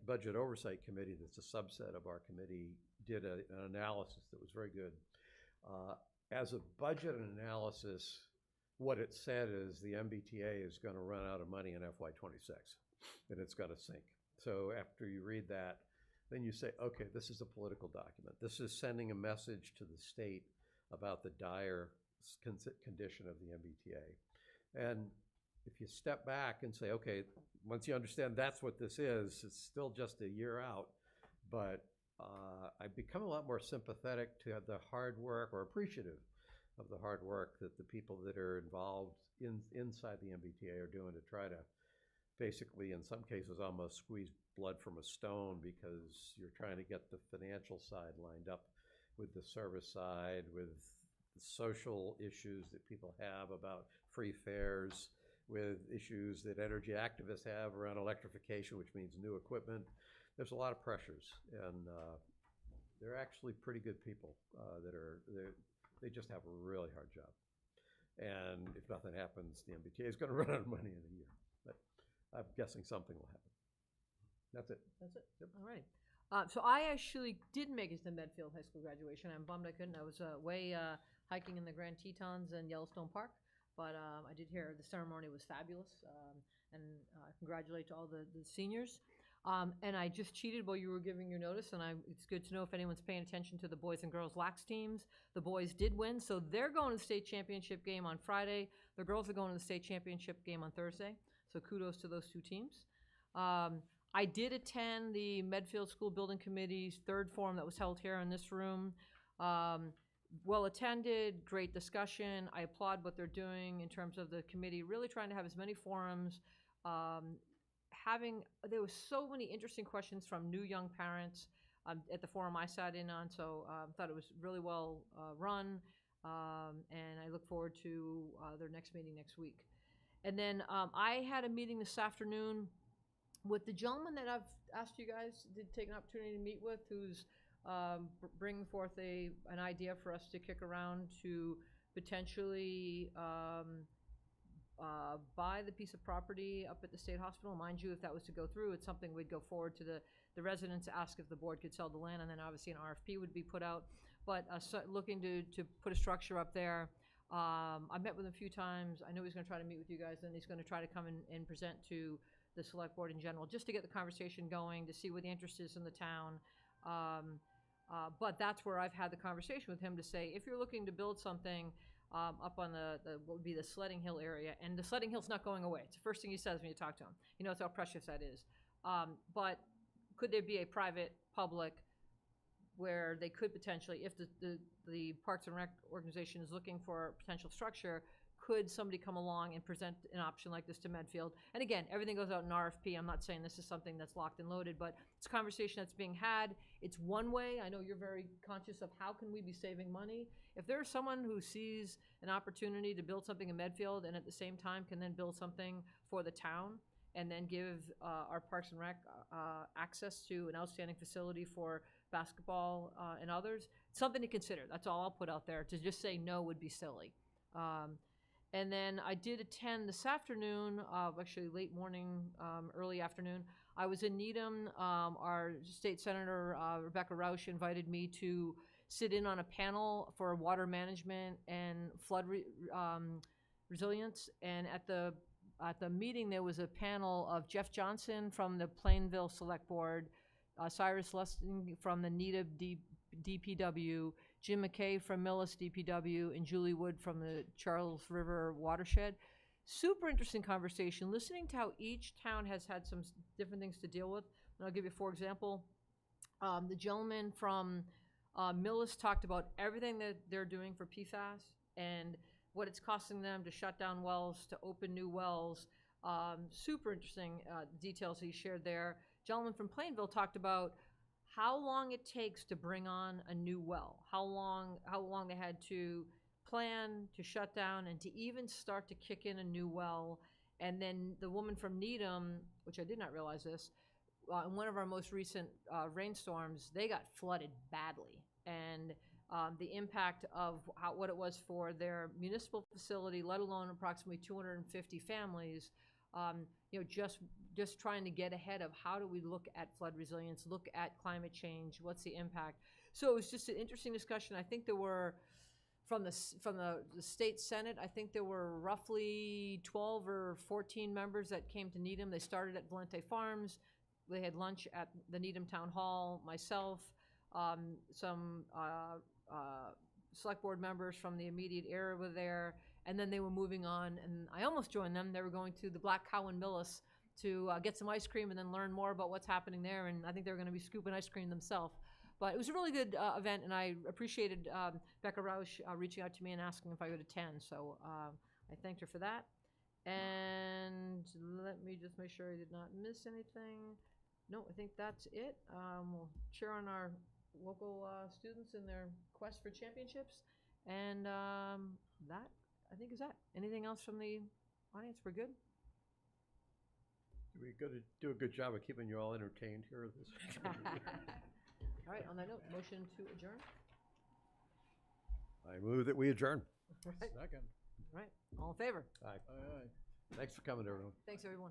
budget oversight committee, that's a subset of our committee, did an analysis that was very good. As a budget analysis, what it said is the MBTA is going to run out of money in FY26, and it's going to sink. So after you read that, then you say, okay, this is a political document. This is sending a message to the state about the dire condition of the MBTA. And if you step back and say, okay, once you understand that's what this is, it's still just a year out, but I've become a lot more sympathetic to the hard work, or appreciative of the hard work that the people that are involved inside the MBTA are doing to try to basically, in some cases, almost squeeze blood from a stone, because you're trying to get the financial side lined up with the service side, with the social issues that people have about free fares, with issues that energy activists have around electrification, which means new equipment. There's a lot of pressures, and they're actually pretty good people they just have a really hard job. And if nothing happens, the MBTA is going to run out of money in a year. But I'm guessing something will happen. That's it. That's it. Yep. All right. So I actually did make it to Medfield High School graduation. I'm bummed I couldn't. I was away hiking in the Grand Tetons and Yellowstone Park, but I did hear the ceremony was fabulous, and congratulate to all the seniors. And I just cheated while you were giving your notice, and it's good to know if anyone's paying attention to the boys and girls lax teams. The boys did win, so they're going to the state championship game on Friday. The girls are going to the state championship game on Thursday, so kudos to those two teams. I did attend the Medfield School Building Committee's third forum that was held here in this room. Well attended, great discussion. I applaud what they're doing in terms of the committee, really trying to have as many forums. There was so many interesting questions from new young parents at the forum I sat in on, so thought it was really well run, and I look forward to their next meeting next week. And then I had a meeting this afternoon with the gentleman that I've asked you guys to take an opportunity to meet with, who's bringing forth an idea for us to kick around to potentially buy the piece of property up at the state hospital. Mind you, if that was to go through, it's something we'd go forward to the residents, ask if the board could sell the land, and then obviously an RFP would be put out. But looking to put a structure up there. I met with him a few times. I know he's going to try to meet with you guys, and he's going to try to come and present to the select board in general, just to get the conversation going, to see what the interest is in the town. But that's where I've had the conversation with him to say, if you're looking to build something up on what would be the Sledding Hill area, and the Sledding Hill's not going away. It's the first thing he says when you talk to him. He knows how precious that is. But could there be a private, public, where they could potentially, if the Parks and Rec organization is looking for a potential structure, could somebody come along and present an option like this to Medfield? And again, everything goes out in RFP. I'm not saying this is something that's locked and loaded, but it's a conversation that's being had. It's one way. I know you're very conscious of how can we be saving money. If there's someone who sees an opportunity to build something in Medfield and at the same time can then build something for the town and then give our Parks and Rec access to an outstanding facility for basketball and others, it's something to consider. That's all I'll put out there. To just say no would be silly. And then I did attend this afternoon, actually late morning, early afternoon. I was in Needham. Our state senator, Rebecca Rausch, invited me to sit in on a panel for water management and flood resilience. And at the meeting, there was a panel of Jeff Johnson from the Plainville Select Board, Cyrus Lusting from the Needham DPW, Jim McKay from Millis DPW, and Julie Wood from the Charles River Watershed. Super interesting conversation, listening to how each town has had some different things to deal with. And I'll give you, for example, the gentleman from Millis talked about everything that they're doing for PFAS and what it's costing them to shut down wells, to open new wells. Super interesting details he shared there. Gentleman from Plainville talked about how long it takes to bring on a new well, how long they had to plan, to shut down, and to even start to kick in a new well. And then the woman from Needham, which I did not realize this, in one of our most recent rainstorms, they got flooded badly. And the impact of what it was for their municipal facility, let alone approximately 250 families, just trying to get ahead of how do we look at flood resilience, look at climate change, what's the impact. So it was just an interesting discussion. I think there were, from the state Senate, I think there were roughly 12 or 14 members that came to Needham. They started at Valente Farms. They had lunch at the Needham Town Hall, myself, some select board members from the immediate area were there, and then they were moving on, and I almost joined them. They were going to the Black Cow in Millis to get some ice cream and then learn more about what's happening there, and I think they were going to be scooping ice cream themselves. But it was a really good event, and I appreciated Becca Rausch reaching out to me and asking if I would attend, so I thanked her for that. And let me just make sure I did not miss anything. No, I think that's it. We'll cheer on our local students in their quest for championships, and that, I think, is that. Anything else from the audience? We're good? We're going to do a good job of keeping you all entertained here. All right, on that note, motion to adjourn? I move that we adjourn. Right. Second. All right, all in favor? Aye. Aye, aye. Thanks for coming, everyone. Thanks, everyone.